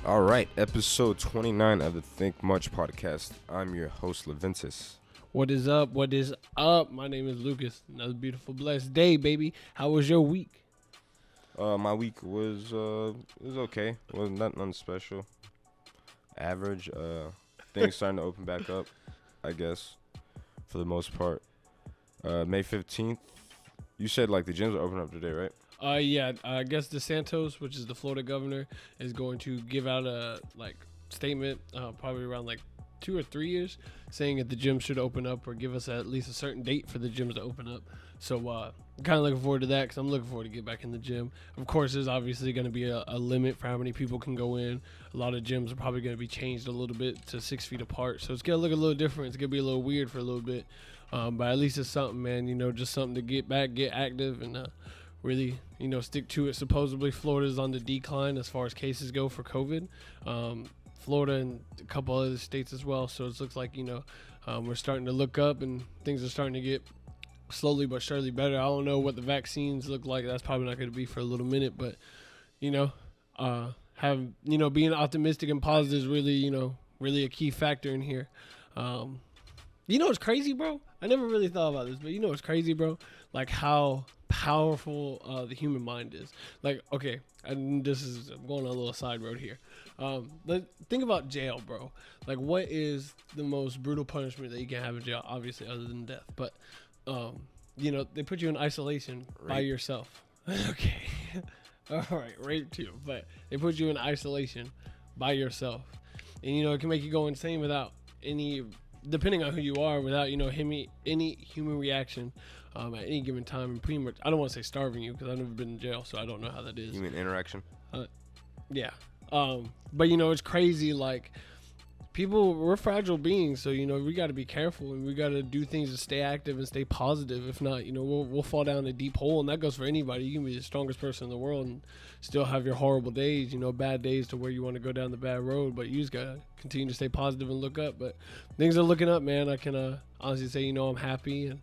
All right, episode 29 of the Think Much podcast. I'm your host, Loventas. What is up? What is up? My name is Lucas. Another beautiful, blessed day, baby. How was your week? My week was okay. It wasn't nothing special. Average. Things starting to open back up, I guess, for the most part. May 15th. You said like the gyms are open up today, right? Yeah. I guess DeSantis, which is the Florida governor, is going to give out a statement, probably around 2 or 3 years, saying that the gym should open up or give us at least a certain date for the gyms to open up. So I'm kind of looking forward to that because I'm looking forward to get back in the gym. Of course, there's obviously going to be a limit for how many people can go in. A lot of gyms are probably going to be changed a little bit to 6 feet apart. So it's going to look a little different. It's going to be a little weird for a little bit. But at least it's something, man, just something to get back, get active, and really, stick to it. Supposedly, Florida's on the decline as far as cases go for COVID. Florida and a couple other states as well. So it looks like, we're starting to look up and things are starting to get slowly but surely better. I don't know what the vaccines look like. That's probably not going to be for a little minute, but, being optimistic and positive is really, really a key factor in here. What's crazy, bro? I never really thought about this, but what's crazy, bro? Like how powerful the human mind is. Okay, and I'm going on a little side road here. Think about jail, bro. What is the most brutal punishment that you can have in jail? Obviously, other than death. But, they put you in isolation by yourself. Okay. All right, rape too. But they put you in isolation by yourself. And, it can make you go insane without depending on who you are, without, any human reaction at any given time. And pretty much, I don't want to say starving you because I've never been in jail, so I don't know how that is. You mean interaction? Yeah. But it's crazy. We're fragile beings, so we got to be careful and we got to do things to stay active and stay positive. If not, we'll fall down a deep hole, and that goes for anybody. You can be the strongest person in the world and still have your horrible days, bad days to where you want to go down the bad road. But you just gotta continue to stay positive and look up. But things are looking up, man. I can honestly say, I'm happy and.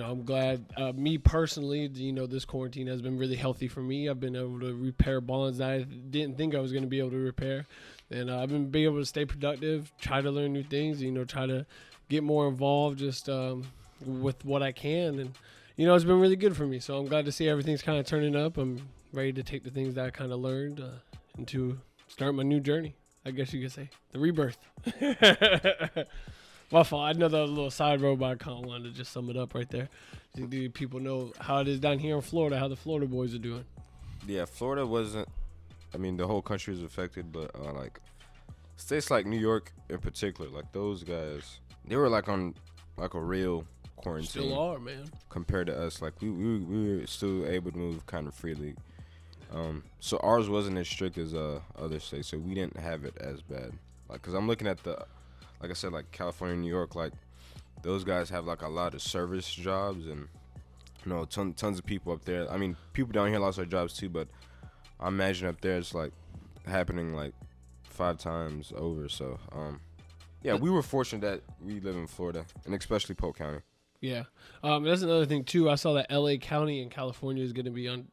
I'm glad, me personally, this quarantine has been really healthy for me. I've been able to repair bonds that I didn't think I was going to be able to repair. And I've been able to stay productive, try to learn new things, try to get more involved just with what I can. And, it's been really good for me. So I'm glad to see everything's kind of turning up. I'm ready to take the things that I kind of learned and to start my new journey, I guess you could say. The rebirth. My fault. I know that was a little side road, but I kind of wanted to just sum it up right there. Do people know how it is down here in Florida, how the Florida boys are doing? Yeah, Florida wasn't. I mean, the whole country was affected, but states like New York in particular, those guys, they were on a real quarantine. Still are, man. Compared to us, we were still able to move kind of freely. So ours wasn't as strict as other states, so we didn't have it as bad. Cause I'm looking at like I said, California and New York, those guys have a lot of service jobs and tons of people up there. I mean, people down here lost their jobs too, but I imagine up there it's happening 5 times over. So we were fortunate that we live in Florida and especially Polk County. Yeah. That's another thing too. I saw that LA County in California is going to be on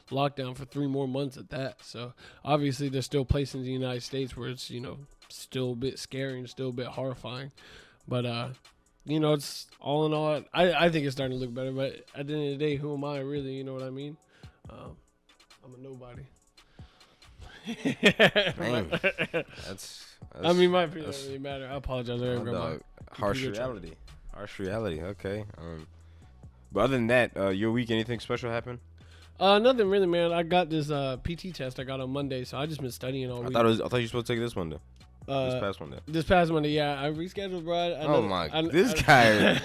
lockdown for 3 more months at that. So obviously there's still places in the United States where it's, still a bit scary and still a bit horrifying. But, it's all in all, I think it's starting to look better. But at the end of the day, who am I really? You know what I mean? I'm a nobody. Man, that's I mean, my opinion doesn't really matter. I apologize. Harsh reality. Okay. But other than that, your week, anything special happened? Nothing really, man. I got this PT test I got on Monday, so I just been studying all week. I thought you were supposed to take it this Monday. This past Monday, yeah. I rescheduled, bro. This guy.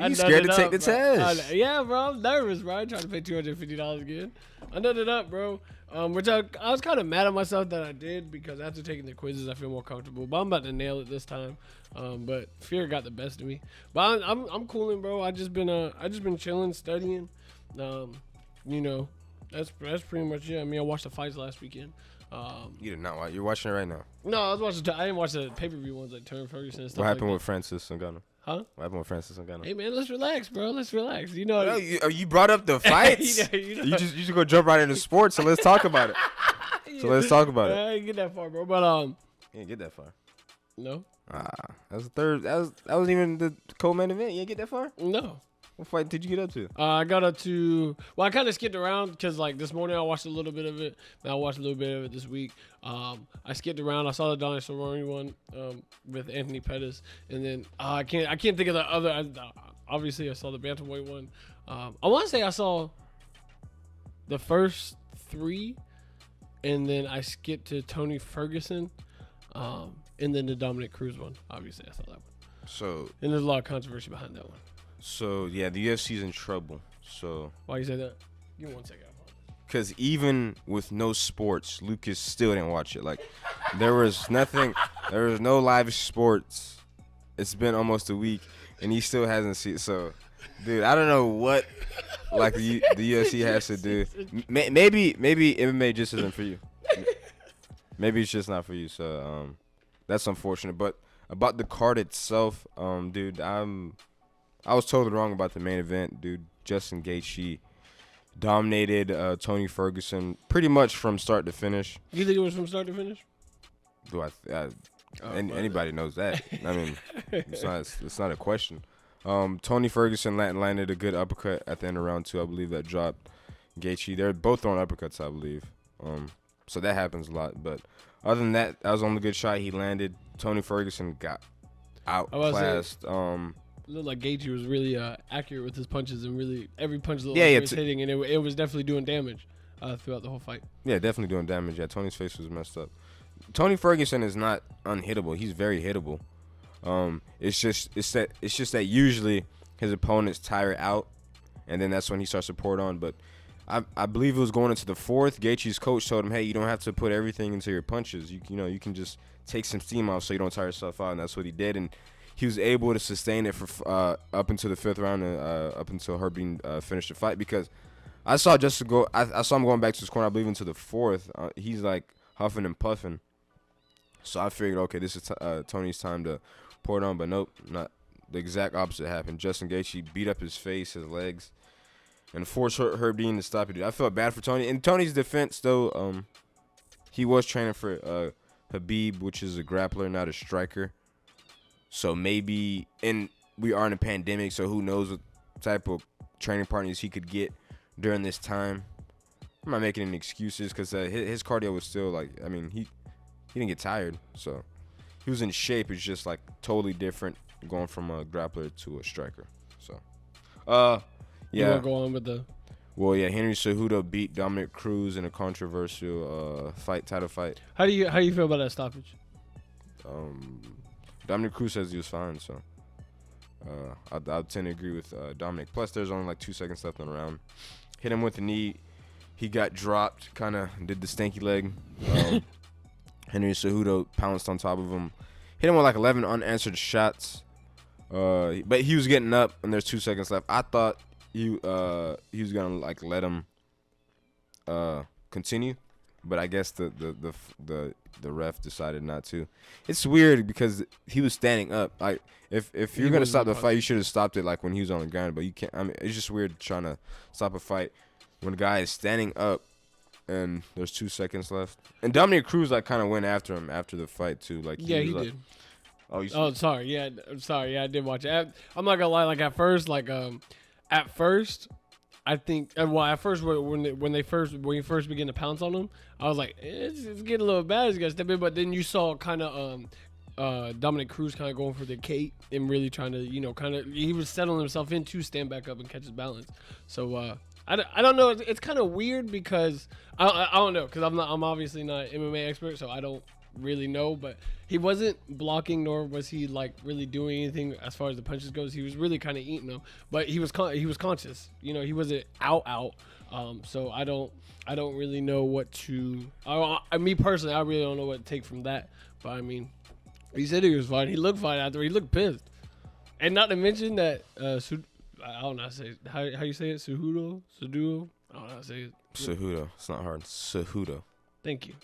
You scared to take the test? Yeah, bro. I'm nervous, bro. I'm trying to pay $250 again. I nutted it up, bro. Which I was kind of mad at myself that I did because after taking the quizzes, I feel more comfortable. But I'm about to nail it this time. But fear got the best of me. But I'm cooling, bro. I just been chilling, studying. That's pretty much it. I mean, I watched the fights last weekend. You did not watch. You're watching it right now. No, I was watching. I didn't watch the pay-per-view ones like Turner Ferguson and stuff. What happened like with Francis Ngannou? Huh? What happened with Francis Ngannou? Hey man, let's relax, bro. Let's relax. You brought up the fights. You just go jump right into sports, so let's talk about it. So let's talk about it. I didn't get that far, bro. But You didn't get that far. no, That was the third. That wasn't even the co-main event. You didn't get that far. no. What fight did you get up to? I got up to. Well, I kind of skipped around because like this morning I watched a little bit of it. And I watched a little bit of it this week. I skipped around. I saw the Donnie Cerrone one with Anthony Pettis, and then I can't think of the other. Obviously, I saw the bantamweight one. I want to say I saw the first 3, and then I skipped to Tony Ferguson, and then the Dominic Cruz one. Obviously, I saw that one. So And there's a lot of controversy behind that one. yeah, the UFC's in trouble. So Why you say that? Give me 1 second. because even with no sports, Lucas still didn't watch it. Like there was nothing. There was no live sports. It's been almost a week, and he still hasn't seen it. So, dude, I don't know what like the UFC has to do. Maybe MMA just isn't for you. Maybe it's just not for you. So that's unfortunate. But about the card itself, dude, I was totally wrong about the main event, dude. Justin Gaethje dominated Tony Ferguson pretty much from start to finish. You think it was from start to finish? Do anybody knows that? I mean, it's not a question. Tony Ferguson landed a good uppercut at the end of round 2. I believe that dropped Gaethje. They're both throwing uppercuts, I believe. So that happens a lot. But other than that, that was the only good shot he landed. Tony Ferguson got outclassed. It looked like Gaethje was really accurate with his punches, and really every punch that he was hitting, and it was definitely doing damage throughout the whole fight. Yeah, definitely doing damage. Yeah, Tony's face was messed up. Tony Ferguson is not unhittable. He's very hittable. It's just that usually his opponents tire out, and then that's when he starts to pour it on. But I believe it was going into the 4th. Gaethje's coach told him, "Hey, you don't have to put everything into your punches. You can just take some steam off so you don't tire yourself out." And that's what he did. And he was able to sustain it for up until the 5th round, up until Herbie finished the fight. Because I saw Justin go. I saw him going back to his corner. I believe into the 4th. He's like huffing and puffing. So I figured, okay, this is Tony's time to pour it on. But nope, not the exact opposite happened. Justin Gaethje beat up his face, his legs, and forced Herb Dean to stop it. I felt bad for Tony. In Tony's defense, though, he was training for Habib, which is a grappler, not a striker. So maybe, and we are in a pandemic, so who knows what type of training partners he could get during this time. I'm not making any excuses because his cardio was still like, I mean, he didn't get tired, so he was in shape. It's just like totally different going from a grappler to a striker. So, yeah. You want to go on with the? Well, yeah, Henry Cejudo beat Dominic Cruz in a controversial title fight. How do you feel about that stoppage? Dominic Cruz says he was fine, so I tend to agree with Dominic. Plus, there's only like 2 seconds left in the round. Hit him with the knee. He got dropped, kind of did the stanky leg. Henry Cejudo pounced on top of him. Hit him with like 11 unanswered shots. But he was getting up, and there's 2 seconds left. I thought he was gonna like let him continue, but I guess the ref decided not to. It's weird because he was standing up. Like if you're gonna stop the fight, you should have stopped it like when he was on the ground. But you can't. I mean, it's just weird trying to stop a fight when a guy is standing up and there's 2 seconds left. And Dominic Cruz like kind of went after him after the fight too. Like he was, did. Oh, sorry. Yeah, I'm sorry. Yeah, I did watch it. I'm not gonna lie. Like at first, I think. Well, at first when you first begin to pounce on him, I was like, it's getting a little bad. He's gonna step in. But then you saw kind of Dominic Cruz kind of going for the Kate and really trying to he was settling himself in to stand back up and catch his balance. So I don't know. It's kind of weird because I don't know because I'm obviously not an MMA expert, so I don't really know, but he wasn't blocking nor was he like really doing anything as far as the punches goes. He was really kind of eating them, but he was conscious. He wasn't out. So I don't really know what to. Me personally, I really don't know what to take from that. But I mean, he said he was fine. He looked fine after. He looked pissed, and not to mention that I don't know how to say it. How you say it? Cejudo. I don't know how to say it. Cejudo. It's not hard. Cejudo. Thank you.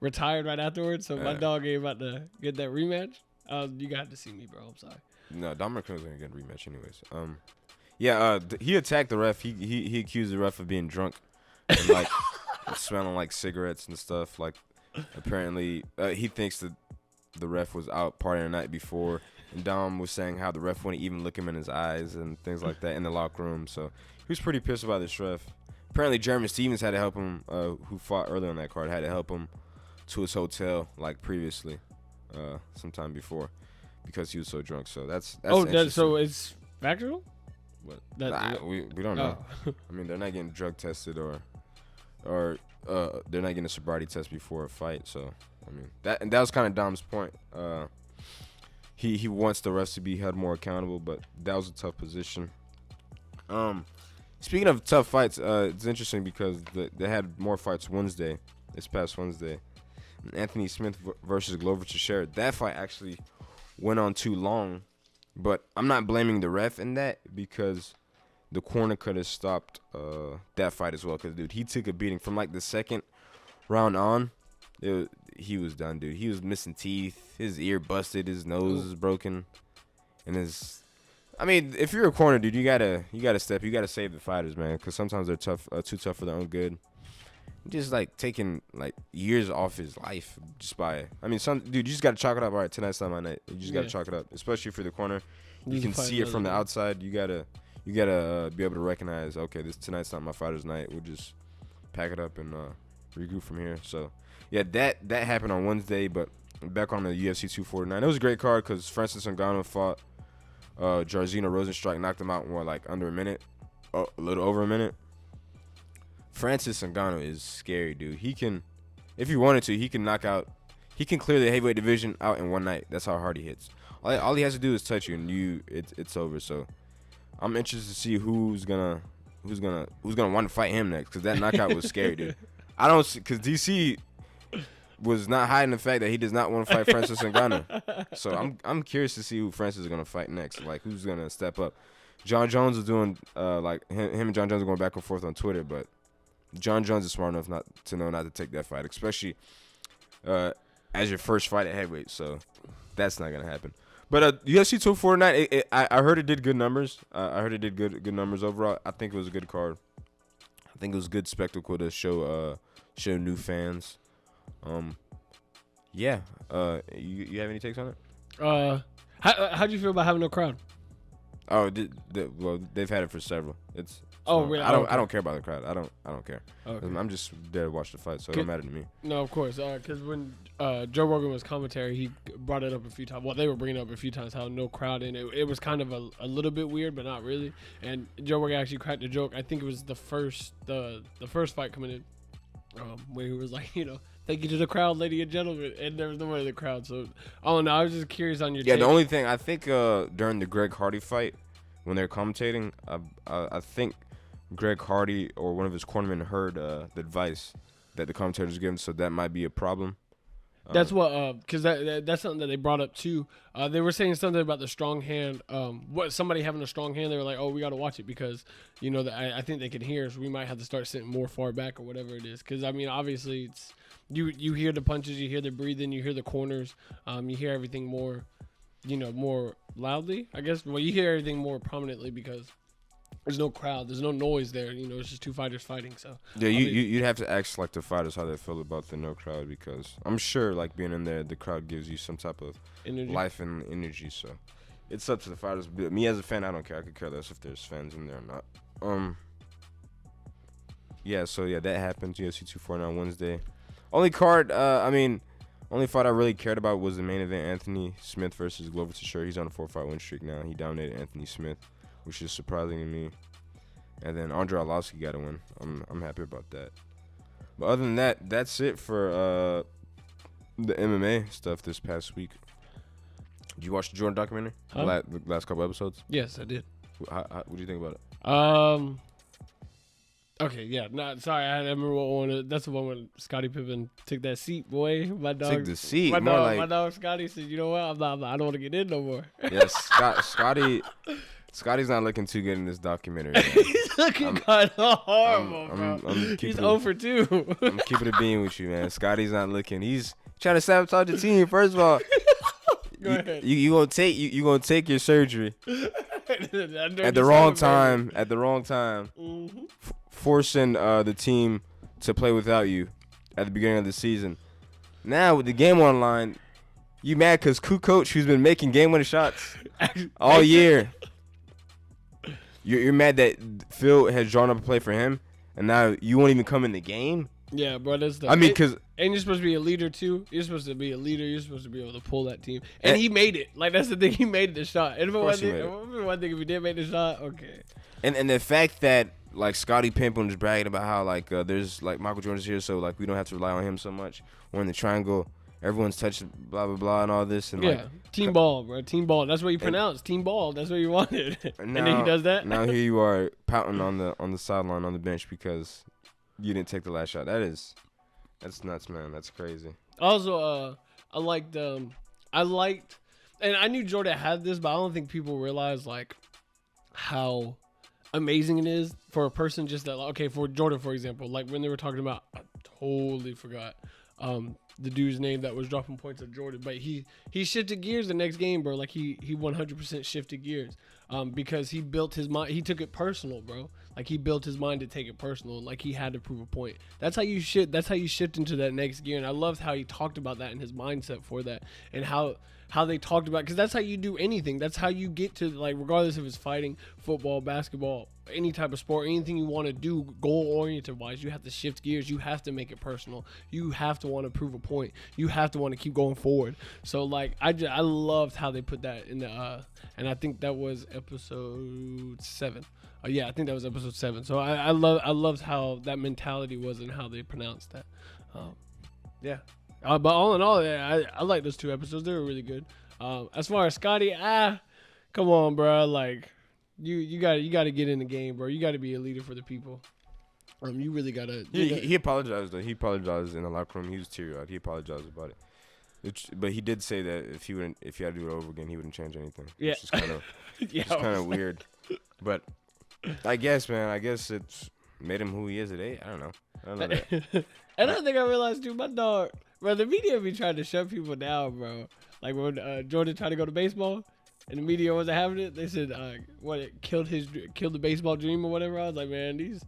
Retired right afterwards, so my dog ain't about to get that rematch. You got to see me, bro. I'm sorry. No, Dominic Cruz ain't gonna get a rematch anyways. He attacked the ref. He accused the ref of being drunk, and like smelling like cigarettes and stuff. Like, apparently, he thinks that the ref was out partying the night before. And Dom was saying how the ref wouldn't even look him in his eyes and things like that in the locker room. So he was pretty pissed about this ref. Apparently, Jeremy Stevens had to help him, who fought earlier on that card, had to help him to his hotel like previously, sometime before, because he was so drunk. So that's so it's factual? What? We don't know. I mean, they're not getting drug tested or they're not getting a sobriety test before a fight. So I mean that was kind of Dom's point. He wants the refs to be held more accountable, but that was a tough position. Speaking of tough fights, it's interesting because they had more fights this past Wednesday. Anthony Smith versus Glover Teixeira. That fight actually went on too long, but I'm not blaming the ref in that because the corner could have stopped that fight as well. Because, dude, he took a beating from, like, the second round on. He was done, dude. He was missing teeth. His ear busted. His nose is broken. And I mean, if you're a corner, dude, you gotta step. You gotta save the fighters, man. Because sometimes they're too tough for their own good. Just, like, taking, like, years off his life just by – I mean, dude, you just got to chalk it up. All right, tonight's not my night. You just got to chalk it up, especially for the corner. You can see it from the outside. You gotta be able to recognize, okay, tonight's not my fighter's night. We'll just pack it up and regroup from here. So, yeah, that happened on Wednesday, but back on the UFC 249. It was a great card because Francis Ngannou fought Jairzinho Rozenstruik, knocked him out in, under a minute, a little over a minute. Francis Ngannou is scary, dude. He can, if he wanted to, he can clear the heavyweight division out in one night. That's how hard he hits. All he has to do is touch you, and it's over. So I'm interested to see who's gonna want to fight him next, because that knockout was scary, dude. Because DC was not hiding the fact that he does not want to fight Francis Ngannou. So I'm curious to see who Francis is gonna fight next. Like, who's gonna step up. John Jones is doing him and John Jones are going back and forth on Twitter, but John Jones is smart enough not to take that fight, especially as your first fight at heavyweight. So that's not gonna happen. But UFC 249, I heard it did good numbers. I heard it did good numbers overall. I think it was a good card. I think it was a good spectacle to show new fans. Yeah. You have any takes on it? How do you feel about having no crowd? Oh, well, they've had it for several. Really? I don't care about the crowd. I don't care. Okay. I'm just there to watch the fight, so it don't matter to me. No, of course. Because when Joe Rogan was commentary, he brought it up a few times. Well, they were bringing it up a few times how no crowd, and it was kind of a little bit weird, but not really. And Joe Rogan actually cracked a joke. I think it was the first fight coming in, where he was like, thank you to the crowd, ladies and gentlemen, and there was nobody in the crowd. So I don't know. I was just curious on your take. The only thing I think during the Greg Hardy fight, when they're commentating, I think Greg Hardy or one of his cornermen heard the advice that the commentators gave him, so that might be a problem. That's what, because that's something that they brought up too. They were saying something about the strong hand. Somebody having a strong hand. They were like, "Oh, we got to watch it because I think they can hear, so we might have to start sitting more far back or whatever it is." Because I mean, obviously, it's you hear the punches, you hear the breathing, you hear the corners, you hear everything more, more loudly. I guess. Well, you hear everything more prominently because there's no crowd, there's no noise there. It's just two fighters fighting. So yeah, you'd have to ask like the fighters how they feel about the no crowd, because I'm sure like being in there, the crowd gives you some type of life and energy. So it's up to the fighters. But me as a fan, I don't care. I could care less if there's fans in there or not. Yeah. So yeah, that happened. UFC 249 on Wednesday. Only fight I really cared about was the main event: Anthony Smith versus Glover Teixeira. He's on a 4-fight win streak now. He dominated Anthony Smith, which is surprising to me. And then Andre Arlovski got a win. I'm happy about that. But other than that, that's it for the MMA stuff this past week. Did you watch the Jordan documentary? The last couple episodes? Yes, I did. What do you think about it? Okay, yeah. Sorry, I remember what one. That's the one when Scottie Pippen took that seat, boy. My dog took the seat. My dog Scottie said, "You know what? I don't want to get in no more." Yes, Scotty's not looking too good in this documentary. He's looking kind of horrible, bro. He's 0 for 2. I'm keeping it being with you, man. Scotty's not looking. He's trying to sabotage the team. First of all, Go ahead. You gonna take your surgery at the wrong time. At the wrong time, forcing the team to play without you at the beginning of the season. Now with the game online, you mad because coach who's been making game-winning shots all year. You're mad that Phil has drawn up a play for him, and now you won't even come in the game? Yeah, bro, that's the. I mean, because and you're supposed to be a leader too. You're supposed to be a leader. You're supposed to be able to pull that team, and he made it. Like that's the thing. He made the shot. And one thing, if he did make the shot, okay. And the fact that like Scottie Pippen was bragging about how like there's like Michael Jordan's here, so like we don't have to rely on him so much. We're in the triangle. Everyone's touching blah blah blah and all this and team ball, bro. Team ball. That's what you pronounce. Team ball. That's what you wanted. And then he does that. Now here you are pouting on the sideline on the bench because you didn't take the last shot. That's nuts, man. That's crazy. Also, I liked, and I knew Jordan had this, but I don't think people realize like how amazing it is for a person just that. Okay, for Jordan, for example, like when they were talking about, I totally forgot the dude's name that was dropping points at Jordan, but he shifted gears the next game, bro. Like he 100% shifted gears, because he built his mind. He took it personal, bro. Like he built his mind to take it personal. Like he had to prove a point. That's how you shift. That's how you shift into that next gear. And I loved how he talked about that and his mindset for that, and how they talked about, because that's how you do anything. That's how you get to, like, regardless if it's fighting, football, basketball, any type of sport, anything you want to do goal oriented wise, you have to shift gears. You have to make it personal. You have to want to prove a point. You have to want to keep going forward. So like I loved how they put that in the and I think that was episode 7. Yeah, I think that was episode 7. So I loved how that mentality was and how they pronounced that. Yeah. But all in all, I like those 2 episodes. They were really good. As far as Scotty, come on, bro. Like, you got to get in the game, bro. You got to be a leader for the people. You really got to. He apologized, though. He apologized in the locker room. He was teary-eyed. He apologized about it. But he did say that if he had to do it over again, he wouldn't change anything. Yeah. It's just kind of kind of weird. But I guess, man, it's made him who he is today. I don't know that. And I think I realized, too, my dog. Bro, the media be trying to shut people down, bro. Like when Jordan tried to go to baseball, and the media wasn't having it. They said, it killed the baseball dream or whatever. I was like, man, these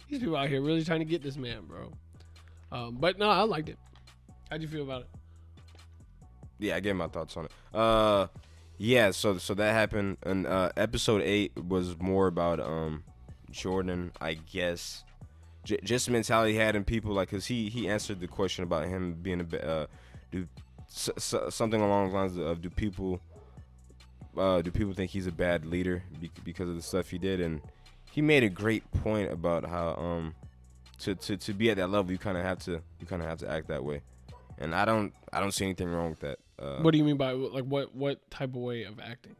people out here really trying to get this man, bro. But no, I liked it. How'd you feel about it? Yeah, I gave my thoughts on it. Yeah, so that happened, and episode 8 was more about Jordan, I guess. Just the mentality he had in people, like, cause he answered the question about him being something along the lines of do people think he's a bad leader because of the stuff he did, and he made a great point about how to be at that level you kind of have to act that way, and I don't see anything wrong with that. What do you mean by like what type of way of acting?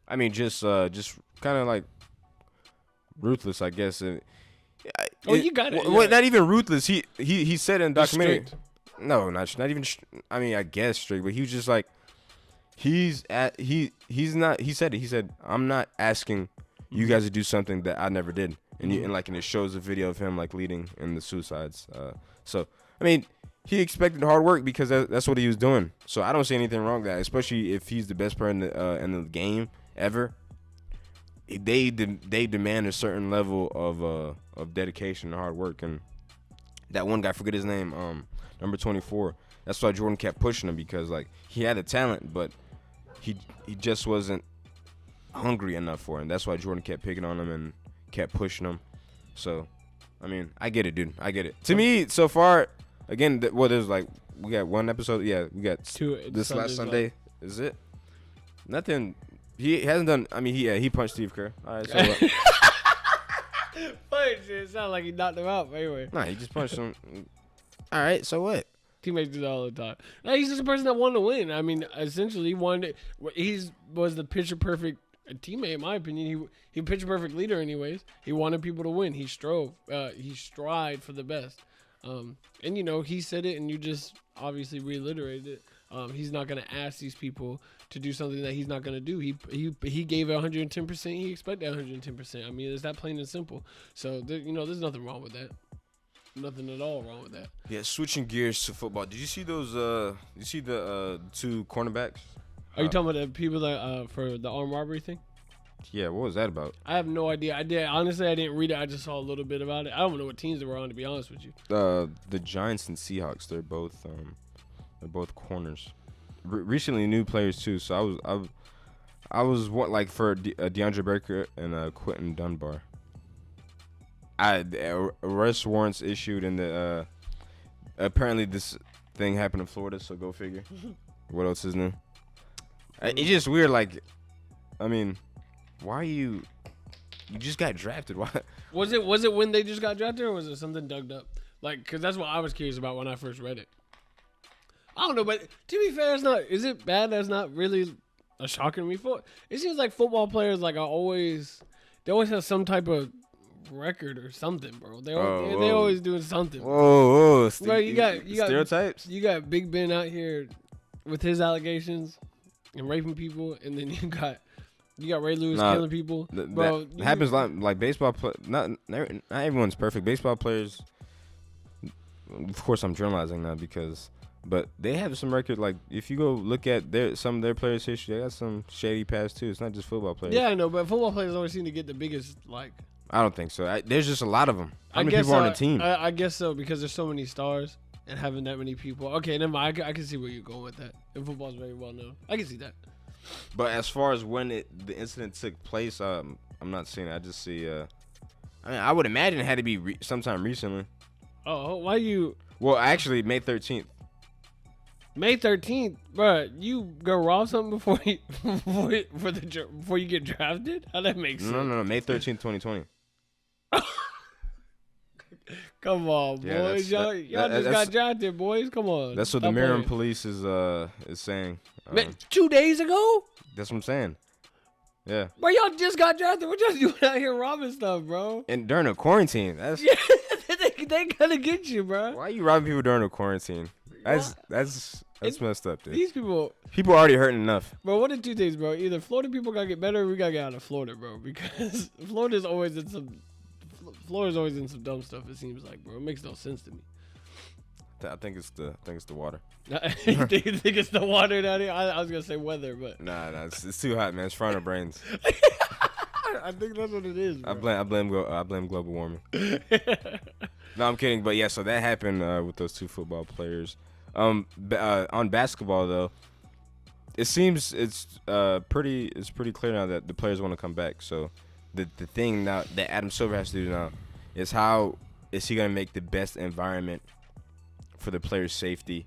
I mean, just kind of like ruthless, I guess. You got it. Well, not even ruthless. He said in the documentary. No, not even. I mean, I guess strict, but he was just like, he's not. He said it. He said, I'm not asking you guys to do something that I never did, and it shows a video of him like leading in the suicides. So I mean, he expected hard work because that's what he was doing. So I don't see anything wrong with that, especially if he's the best player in the game ever. They demand a certain level of dedication and hard work, and that one guy, forget his name, number 24. That's why Jordan kept pushing him, because like he had the talent, but he just wasn't hungry enough for him. That's why Jordan kept picking on him and kept pushing him. So, I mean, I get it, dude. I get it. To me, so far, again, there's like we got 1 episode. Yeah, we got 2 this last Sunday. Is it? Nothing. He hasn't done. I mean, he punched Steve Kerr. All right, so punch. It sounded like he knocked him out. But anyway, nah, he just punched him. All right, so what? Teammates do that all the time. Nah, he's just a person that wanted to win. I mean, essentially, he was the picture perfect teammate, in my opinion. He picture perfect leader, anyways. He wanted people to win. He strove. He strived for the best. And he said it, and you just obviously reiterated it. He's not gonna ask these people to do something that he's not gonna do. He gave it 110%. He expected 110%. I mean, it's that plain and simple. So there's nothing wrong with that. Nothing at all wrong with that. Yeah, switching gears to football. Did you see those? You see the 2 cornerbacks? Are you talking about the people that for the armed robbery thing? Yeah, what was that about? I have no idea. I didn't read it. I just saw a little bit about it. I don't know what teams they were on, to be honest with you. The Giants and Seahawks. They're both corners. Recently, new players too. So I was what like for DeAndre Baker and Quentin Dunbar. Arrest warrants issued in the apparently this thing happened in Florida. So go figure. What else is new? It's just weird. Like, I mean, why you just got drafted? Why? Was it when they just got drafted, or was it something dug up? Like, because that's what I was curious about when I first read it. I don't know, but to be fair, is it bad? That's not really a shocker to me. It seems like football players they always have some type of record or something, bro. They always doing something. Whoa. Bro, you got stereotypes. You got Big Ben out here with his allegations and raping people, and then you got Ray Lewis killing people. Bro, that happens like baseball. Not everyone's perfect. Baseball players. Of course, I'm generalizing now but they have some record. Like if you go look at some of their players' history, they got some shady past too. It's not just football players. Yeah, I know, but football players always seem to get the biggest I don't think so. There's just a lot of them. How many people are on the team? I guess so, because there's so many stars and having that many people. Okay, never mind. I can see where you're going with that. And football is very well known. I can see that. But as far as when the incident took place, I'm not seeing it. I just see. I would imagine it had to be sometime recently. Oh, why you? Well, actually, May 13th. May 13th, bro. You go rob something before you get drafted? How that makes sense? No. May 13th, 2020. Come on, boys. Y'all just got drafted, boys. Come on. That's what the Maryland police is saying. 2 days ago? That's what I'm saying. Yeah. Bro, y'all just got drafted. What y'all doing out here robbing stuff, bro? And during a quarantine. That's they gonna get you, bro. Why are you robbing people during a quarantine? That's messed up, dude. These people are already hurting enough. Bro, one of two things, bro. Either Florida people gotta get better, or we gotta get out of Florida, bro. Because Florida's always in some dumb stuff. It seems like, bro. It makes no sense to me. I think it's the water. You think it's the water down here? I was gonna say weather, but nah, it's too hot, man. It's frying our brains. I think that's what it is, bro. I blame global warming. No, I'm kidding, but yeah. So that happened with those two football players. On basketball though, it seems it's pretty clear now that the players want to come back. So the thing now that Adam Silver has to do now is how is he gonna make the best environment for the players' safety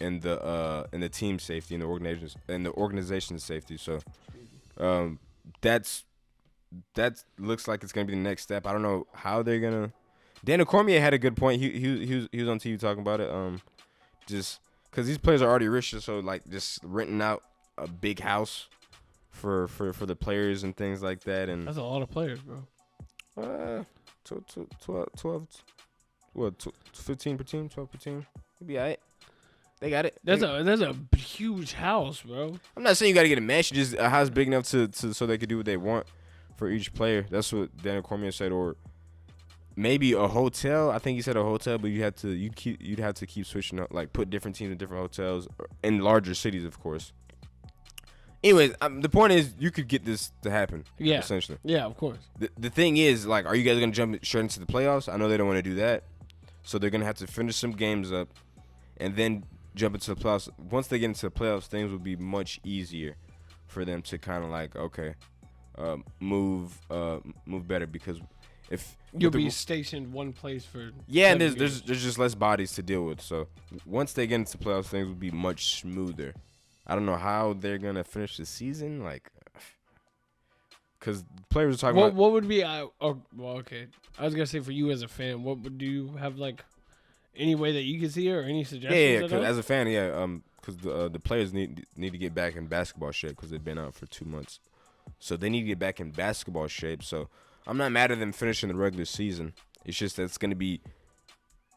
and the team safety and the organization's safety. So that looks like it's gonna be the next step. I don't know how they're gonna. Daniel Cormier had a good point. He was on TV talking about it. Just because these players are already rich, so like just renting out a big house for the players and things like that. And that's a lot of players, bro. 12, what, 15 per team, 12 per team. It'll be all right. They got it. That's a huge house, bro. I'm not saying you got to get a mesh, just a house big enough to so they could do what they want for each player. That's what Daniel Cormier said, or maybe a hotel. I think he said a hotel, but you'd have to keep switching up, like put different teams in different hotels in larger cities, of course. Anyways, the point is you could get this to happen. Yeah, essentially. Yeah, of course. The thing is, like, are you guys gonna jump straight into the playoffs? I know they don't want to do that, so they're gonna have to finish some games up, and then jump into the playoffs. Once they get into the playoffs, things will be much easier for them to kind of like move better, because if you'll be stationed one place for and there's just less bodies to deal with. So once they get into the playoffs, things will be much smoother. I don't know how they're gonna finish the season, like, because players are talking about. What would be? Okay. I was gonna say, for you as a fan, what would you have, like, any way that you can see it, or any suggestions? Yeah. Cause as a fan, because the players need to get back in basketball shape because they've been out for 2 months, so they need to get back in basketball shape. So I'm not mad at them finishing the regular season. It's just that it's gonna be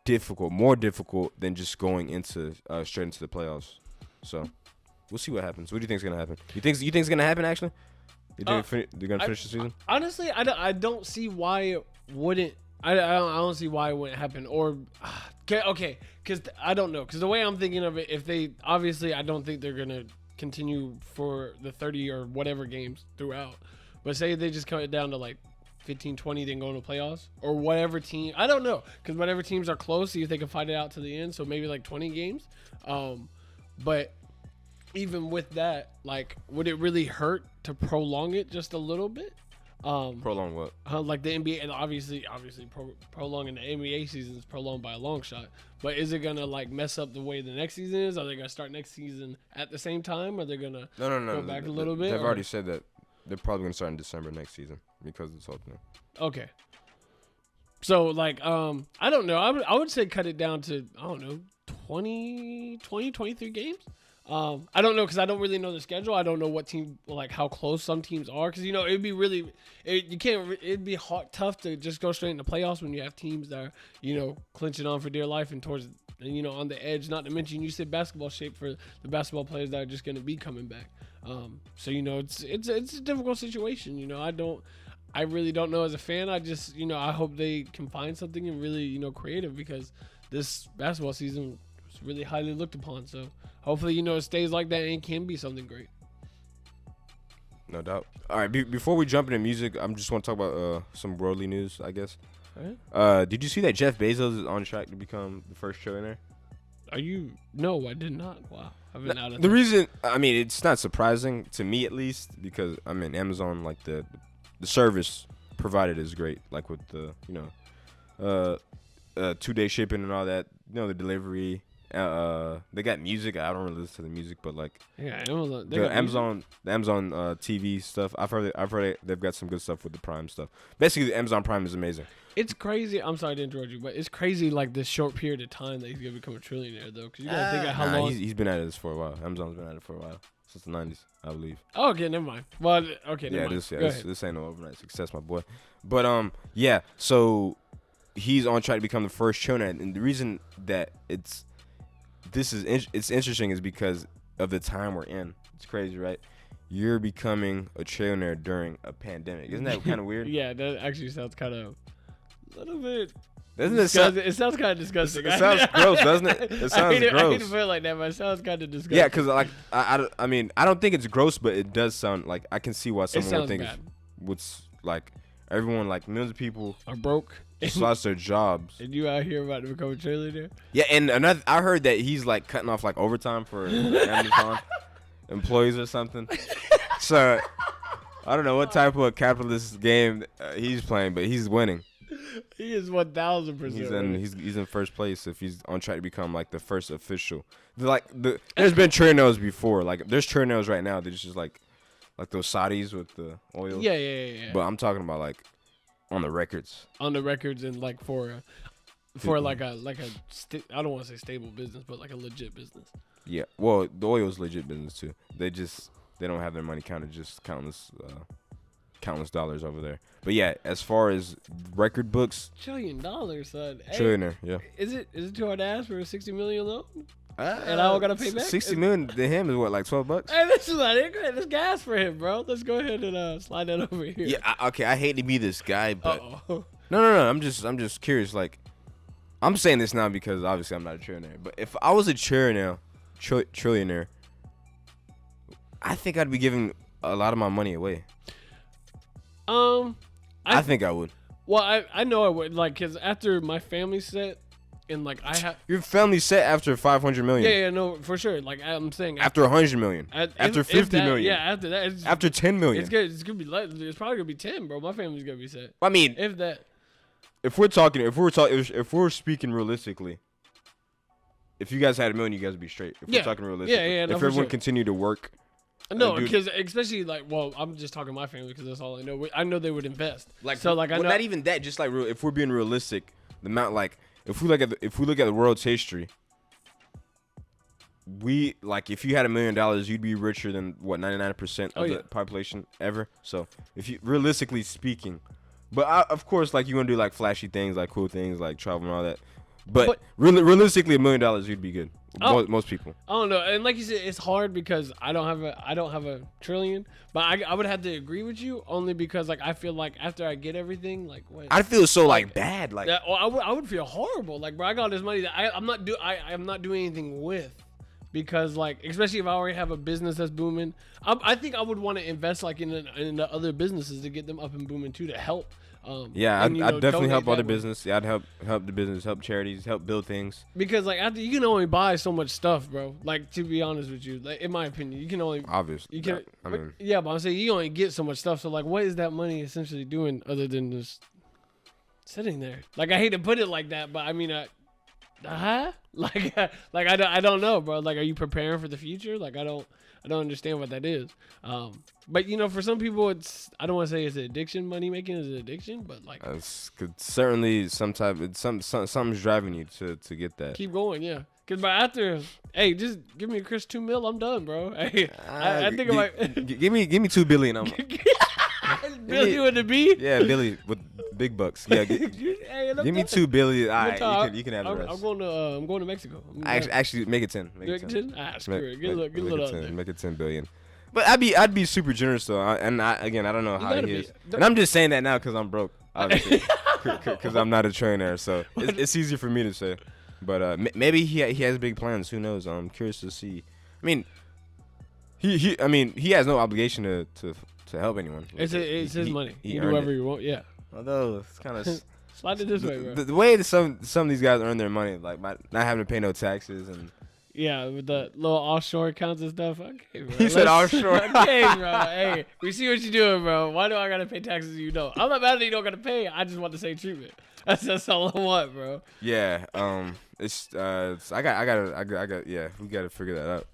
difficult, more difficult than just going into straight into the playoffs. So. We'll see what happens. What do you think is gonna happen? You think it's gonna happen actually? You think they're gonna finish the season? Honestly, I don't see why it wouldn't. I don't see why it wouldn't happen. Or okay, because I don't know. Because the way I'm thinking of it, if they obviously, I don't think they're gonna continue for the 30 or whatever games throughout. But say they just cut it down to like 15, 20, then go into playoffs or whatever team. I don't know, because whatever teams are close, see if they can fight it out to the end. So maybe like 20 games. But even with that, like, would it really hurt to prolong it just a little bit? Prolong what? Like the NBA, and obviously prolonging the NBA season is prolonged by a long shot. But is it gonna like mess up the way the next season is? Are they gonna start next season at the same time? Are they gonna go back a little bit? They've already said that they're probably gonna start in December next season because it's opening. Okay. So like I don't know. I would say cut it down to 20, 23 games. I don't know because I don't really know the schedule. I don't know what team, like how close some teams are. Because it'd be really, it'd be tough to just go straight into playoffs when you have teams that are clinching on for dear life and towards on the edge. Not to mention you said basketball shape for the basketball players that are just going to be coming back. So it's a difficult situation. I really don't know as a fan. I just I hope they can find something and really creative because this basketball season was really highly looked upon. So. Hopefully, it stays like that and can be something great. No doubt. All right, before we jump into music, I just want to talk about some worldly news, I guess. All right. Did you see that Jeff Bezos is on track to become the first trillionaire? No, I did not. Wow. I've been out of the reason, it's not surprising to me at least because, Amazon, like the service provided is great, like with the, 2-day shipping and all that, the delivery. They got music. I don't really listen to the music, but like the Amazon TV stuff. I've heard they've got some good stuff with the Prime stuff. Basically, the Amazon Prime is amazing. It's crazy. I'm sorry to interrupt you, but it's crazy like this short period of time that he's gonna become a trillionaire though. Because you gotta think of how long he's been at this for a while. Amazon's been at it for a while since the 90s, I believe. Oh, okay, never mind. Well, okay, never mind. This ain't no overnight success, my boy. But so he's on track to become the first trillionaire, and the reason that it's interesting is because of the time we're in. It's crazy, right? You're becoming a trillionaire during a pandemic. Isn't that kind of weird? Yeah, that actually sounds kind of a little bit. Doesn't it sound? It sounds kind of disgusting. It sounds gross, doesn't it? It sounds gross. I hate to feel it like that, but it sounds kind of disgusting. Yeah, because like I don't think it's gross, but it does sound like I can see why someone would think what's like everyone like millions of people are broke. Just lost their jobs. And you out here about to become a trillionaire? Yeah, and I heard that he's like cutting off like overtime for Amazon employees or something. So I don't know what type of a capitalist game he's playing, but he's winning. He is 1,000%. He's in first place if he's on track to become like the first official. There's been trillionaires before. Like there's trillionaires right now. There's just like those Saudis with the oil. Yeah. But I'm talking about like. On the records and like for like a I don't want to say stable business, but like a legit business. Yeah, well, the oil is legit business too. They don't have their money counted, just countless dollars over there. But yeah, as far as record books, $1 trillion, son. Trillionaire, yeah. Is it too hard to ask for a $60 million loan? And I don't gotta pay back. $60 million to him is what, like $12? Hey, this is not it. Let's gas for him, bro. Let's go ahead and slide that over here. Yeah, I hate to be this guy, but Uh-oh. No. I'm just curious. Like, I'm saying this now because obviously I'm not a trillionaire. But if I was a trillionaire, I think I'd be giving a lot of my money away. I think I would. Well, I know I would. Like, cause after my family set. And like I have your family set after 500 million. Yeah, no, for sure. Like I'm saying, after 100 million, after 50 million, yeah, after that, after 10 million, it's gonna be less. It's probably gonna be 10, bro. My family's gonna be set. I mean, if we're speaking realistically, if you guys had $1 million, you guys would be straight. If we're talking realistically, yeah. No, if everyone continued to work. No, because especially like, well, I'm just talking my family because that's all I know. I know they would invest. Like, so like, I know, not even that. Just like, if we're being realistic, the amount like. If we look at the world's history, if you had $1 million, you'd be richer than 99% of the population ever. So if you realistically speaking, but of course like you want to do like flashy things, like cool things, like travel and all that. But realistically, $1 million, you'd be good. Most people. I don't know, and like you said, it's hard because I don't have a trillion. But I would have to agree with you only because like I feel like after I get everything, like what I feel so like bad, like I would feel horrible. Like bro, I got all this money that I'm not doing anything with because like especially if I already have a business that's booming, I think I would want to invest like in the other businesses to get them up and booming too, to help. Yeah, and, I'd definitely help other way. business. Yeah, I'd help the business, help charities, help build things. Because like after you can only buy so much stuff, bro. Like to be honest with you, like in my opinion, you can only Obviously, you can. I mean, Yeah, but I'm saying you only get so much stuff. So like, what is that money essentially doing other than just sitting there? Like I hate to put it like that, but I mean, like I don't know, bro. Like, are you preparing for the future? Like I don't understand what that is. But you know, for some people, it's I don't want to say it's an addiction. Money making is an addiction, but like certainly something's driving you to get that. keep going, yeah. Cause by after, hey, just give me a Chris $2 million, I'm done, bro. Hey, I think I might give me $2 billion. Billy with the B. Yeah, Billy with big bucks. Yeah, give me $2 billion. All right, you can have the rest. I'm going to Mexico. Actually, make it 10. Make it 10. Ah, screw it. Get a little out there. Make it 10 billion. But I'd be super generous though, and I don't know how he is, and I'm just saying that now because I'm broke, obviously, because I'm not a trillionaire, so it's easier for me to say. But maybe he has big plans. Who knows? I'm curious to see. I mean, he has no obligation to help anyone. It's his money. You do whatever you want. Yeah. Although it's kind of slide it this way, bro. The way that some of these guys earn their money, like by not having to pay no taxes and. Yeah, with the little offshore accounts and stuff. Okay, bro. He said offshore. Okay, bro. Hey, we see what you're doing, bro. Why do I gotta pay taxes? You don't. I'm not mad that you don't gotta pay. I just want the same treatment. That's all I want, bro. Yeah. I got. Yeah, we gotta figure that out.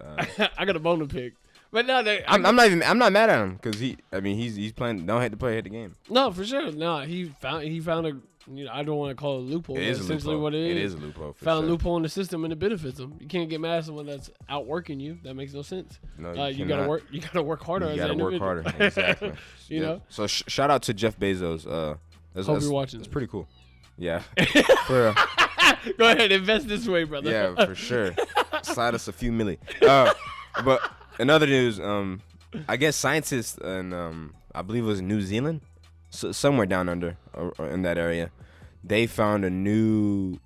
I got a bone to pick. But no, I'm not mad at him because he's playing. Don't hate to play, hit the game. No, for sure. No, he found a. You know, I don't want to call it a loophole. It is essentially what it is. It is a loophole. Found a loophole in the system and it benefits them. You can't get mad at someone that's outworking you. That makes no sense. No, you gotta work. You gotta work harder. You gotta work harder. Exactly. You know. So shout out to Jeff Bezos. Hope you're watching. It's pretty cool. Yeah. Go ahead, invest this way, brother. Yeah, for sure. Slide us a few milli. But in other news, I guess scientists in I believe it was New Zealand, somewhere down under or in that area, they found a new,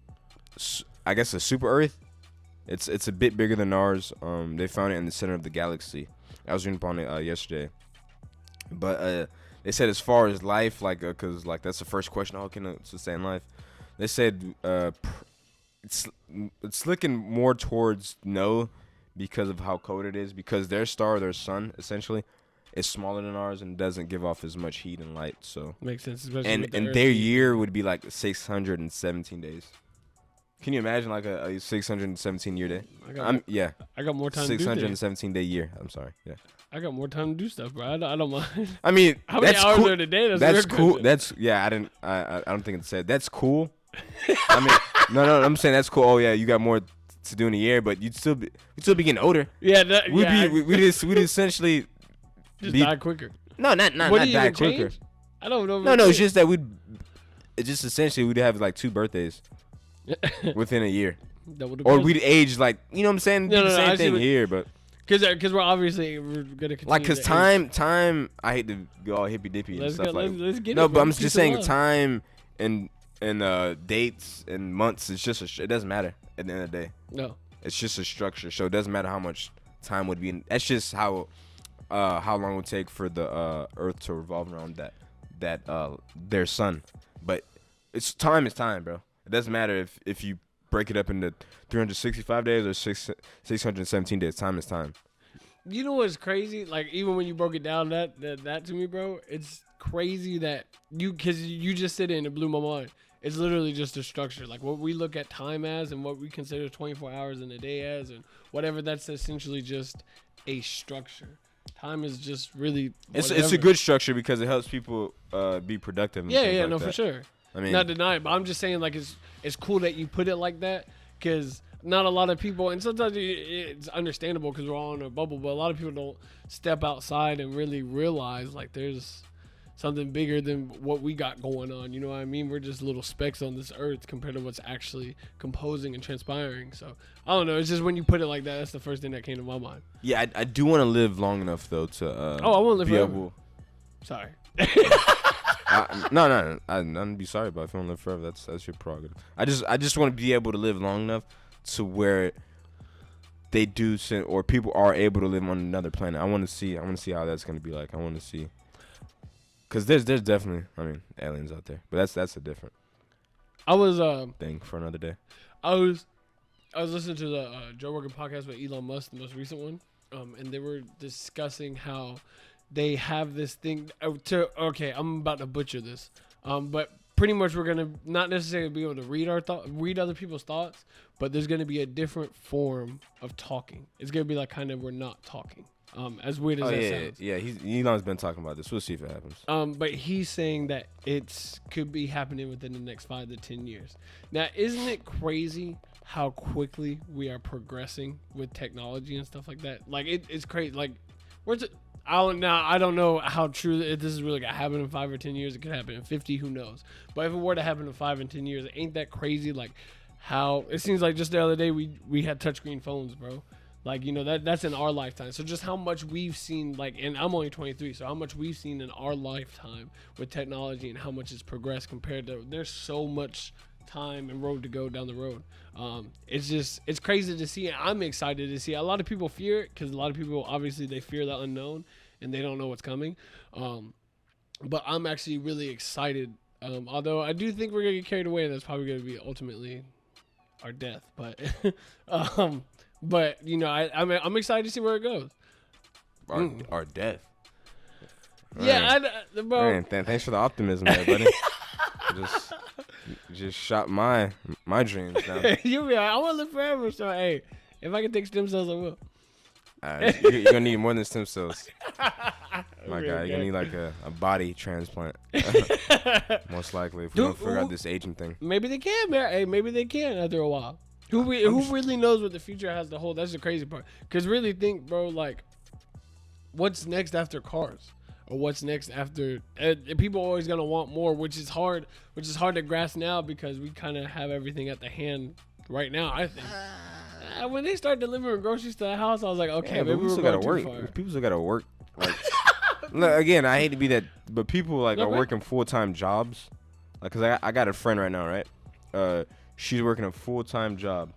I guess a super Earth. It's a bit bigger than ours. They found it in the center of the galaxy. I was reading upon it yesterday, but they said as far as life, like, cause like that's the first question. How can it sustain life? They said it's looking more towards no, because of how cold it is. Because their star, their sun, essentially, is smaller than ours and doesn't give off as much heat and light. So makes sense. Especially and their year would be like 617 days. Can you imagine like a 617 year day? I got more time. 617 day year. I'm sorry. Yeah. I got more time to do stuff, bro. I don't mind. I mean, how many hours are in a day? That's cool. I don't think it said that's cool. I mean, no. I'm saying that's cool. Oh yeah, you got more to do in a year, but we'd still be getting older. Yeah. We'd essentially just die quicker. No, not die quicker. I don't know. No. It's just that we'd essentially have like 2 birthdays within a year, or we'd age like, you know what I'm saying. No, same thing here, but. Because we're gonna continue. Like, because time. I hate to go all hippy dippy and stuff like. Let's get no, it, but I'm just saying time and dates and months. It's just it doesn't matter at the end of the day. No, it's just a structure, so it doesn't matter how much time would be. That's just how long it would take for the Earth to revolve around their sun. But time is time, bro. It doesn't matter if you break it up into 365 days or 617 days. Time is time. You know what's crazy? Like, even when you broke it down that to me, bro, it's crazy that because you just said it and it blew my mind. It's literally just a structure. Like, what we look at time as and what we consider 24 hours in a day as and whatever, that's essentially just a structure. Time is just really it's a good structure because it helps people be productive. And no, for sure. I mean, not denying, but I'm just saying, like, it's cool that you put it like that, because not a lot of people, and sometimes it's understandable because we're all in a bubble, but a lot of people don't step outside and really realize, like, there's something bigger than what we got going on. You know what I mean? We're just little specks on this earth compared to what's actually composing and transpiring. So I don't know. It's just when you put it like that, that's the first thing that came to my mind. Yeah, I do want to live long enough though to. I want to live forever. Sorry. No. I'd be sorry, but if you want to live forever, that's your prerogative. I just want to be able to live long enough to where they do send, or people are able to live on another planet. I want to see how that's gonna be like. I want to see, cause there's definitely, I mean, aliens out there, but that's a different. I was thing for another day. I was listening to the Joe Rogan podcast with Elon Musk, the most recent one, and they were discussing how they have this thing. Okay, I'm about to butcher this, but pretty much we're gonna not necessarily be able to read other people's thoughts, but there's gonna be a different form of talking. It's gonna be like kind of we're not talking. As weird as that sounds. Yeah, Elon's been talking about this. We'll see if it happens. But he's saying that it could be happening within the next 5 to 10 years. Now, isn't it crazy how quickly we are progressing with technology and stuff like that? Like, it's crazy. Like, I don't know how true if this is really gonna happen in 5 or 10 years. It could happen in 50. Who knows? But if it were to happen in 5 and 10 years, ain't that crazy? Like, how it seems like just the other day we had touchscreen phones, bro. Like, you know, that's in our lifetime. So just how much we've seen, like, and I'm only 23, so how much we've seen in our lifetime with technology and how much it's progressed compared to, there's so much time and road to go down the road. It's crazy to see. I'm excited to see. A lot of people fear it because a lot of people, obviously, they fear the unknown and they don't know what's coming. But I'm actually really excited. Although I do think we're going to get carried away and that's probably going to be ultimately our death. But, but you know, I'm excited to see where it goes. Our death. Yeah, bro. Man, thanks for the optimism, there, buddy. just shot my dreams down. You be like, I want to live forever. So hey, if I can take stem cells, I will. You're gonna need more than stem cells. My God, you're gonna need like a body transplant. Most likely, if we don't figure out this aging thing. Maybe they can, man. Hey, maybe they can after a while. Who really knows what the future has to hold? That's the crazy part. Because really think, bro, like, what's next after cars? Or what's next after... people are always going to want more, which is hard to grasp now because we kind of have everything at the hand right now, I think. When they start delivering groceries to the house, I was like, okay, maybe we're going too far. People still got to work. Like, look, again, I hate to be that, but people like are working full-time jobs. Like, because I got a friend right now, right? She's working a full-time job,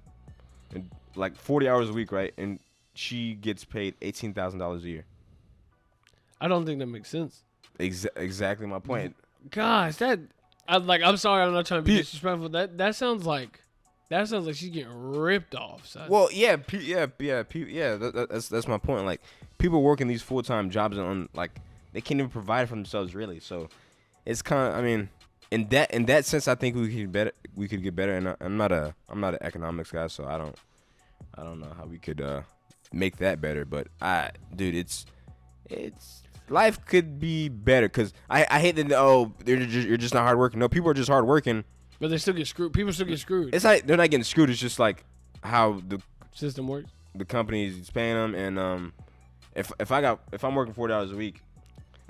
and like 40 hours a week, right? And she gets paid $18,000 a year. I don't think that makes sense. Exactly my point. Gosh, I'm sorry, I'm not trying to be disrespectful. That sounds like she's getting ripped off. Son. Well, yeah. That's my point. Like, people working these full-time jobs and like they can't even provide for themselves, really. So it's kind of, I mean. In that sense, I think we could get better. And I'm not an economics guy, so I don't know how we could make that better. But dude, it's life could be better because I hate that. Oh, you're just not hard working. No, people are just hard working, but they still get screwed. People still get screwed. It's like they're not getting screwed. It's just like how the system works. The company is paying them, and if I'm working 40 hours a week.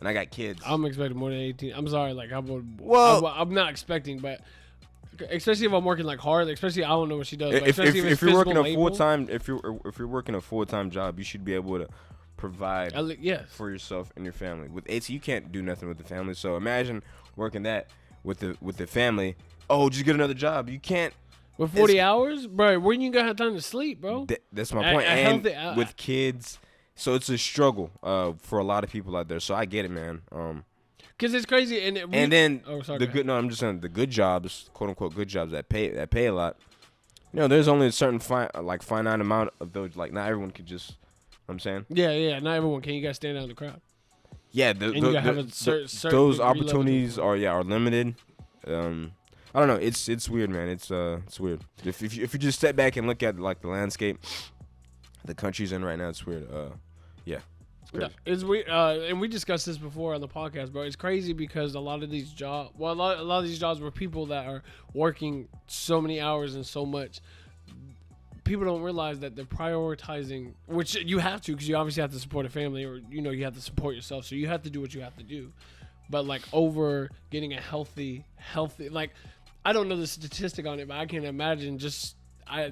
And I got kids. I'm expecting more than 18. I'm sorry, like I'm not expecting, but especially if I'm working like hard, especially I don't know what she does. If you're working a full time, if you're working a full time job, you should be able to provide for yourself and your family. With 18, you can't do nothing with the family. So imagine working that with the family. Oh, just get another job. You can't. With 40 hours, bro. When you gonna have time to sleep, bro? That's my point. And with kids. So it's a struggle for a lot of people out there. So I get it, man. Cause it's crazy, I'm just saying the good jobs, quote unquote, good jobs that pay a lot. You know, there's only a certain finite amount of those. Like, not everyone could just. I'm saying. Yeah. Not everyone can. You gotta stand out in the crowd. Yeah, those opportunities are limited. I don't know. It's weird, man. It's weird. If you just step back and look at like the landscape the country's in right now, it's weird. Yeah. It's weird, and we discussed this before on the podcast, bro. It's crazy because a lot of these jobs, a lot of these jobs were people that are working so many hours and so much. People don't realize that they're prioritizing, which you have to, because you obviously have to support a family, or you have to support yourself, so you have to do what you have to do. But like over getting a healthy, like I don't know the statistic on it, but I can imagine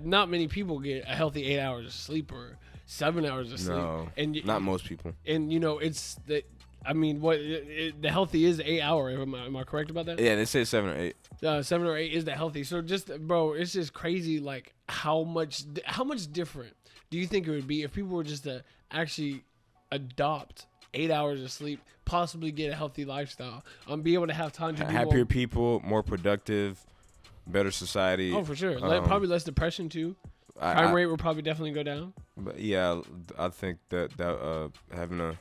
not many people get a healthy 8 hours of sleep or 7 hours of sleep. No, and not most people. And it's that. I mean, the healthy is 8 hour. Am I correct about that? Yeah, they say 7 or 8. 7 or 8 is the healthy. So just, bro, it's just crazy, like how much different. do you think it would be if people were just to actually adopt 8 hours of sleep, possibly get a healthy lifestyle, be able to have time to do happier more. people, more productive, better society. Oh, for sure. Probably less depression too. Crime rate would probably definitely go down. But yeah, I think that having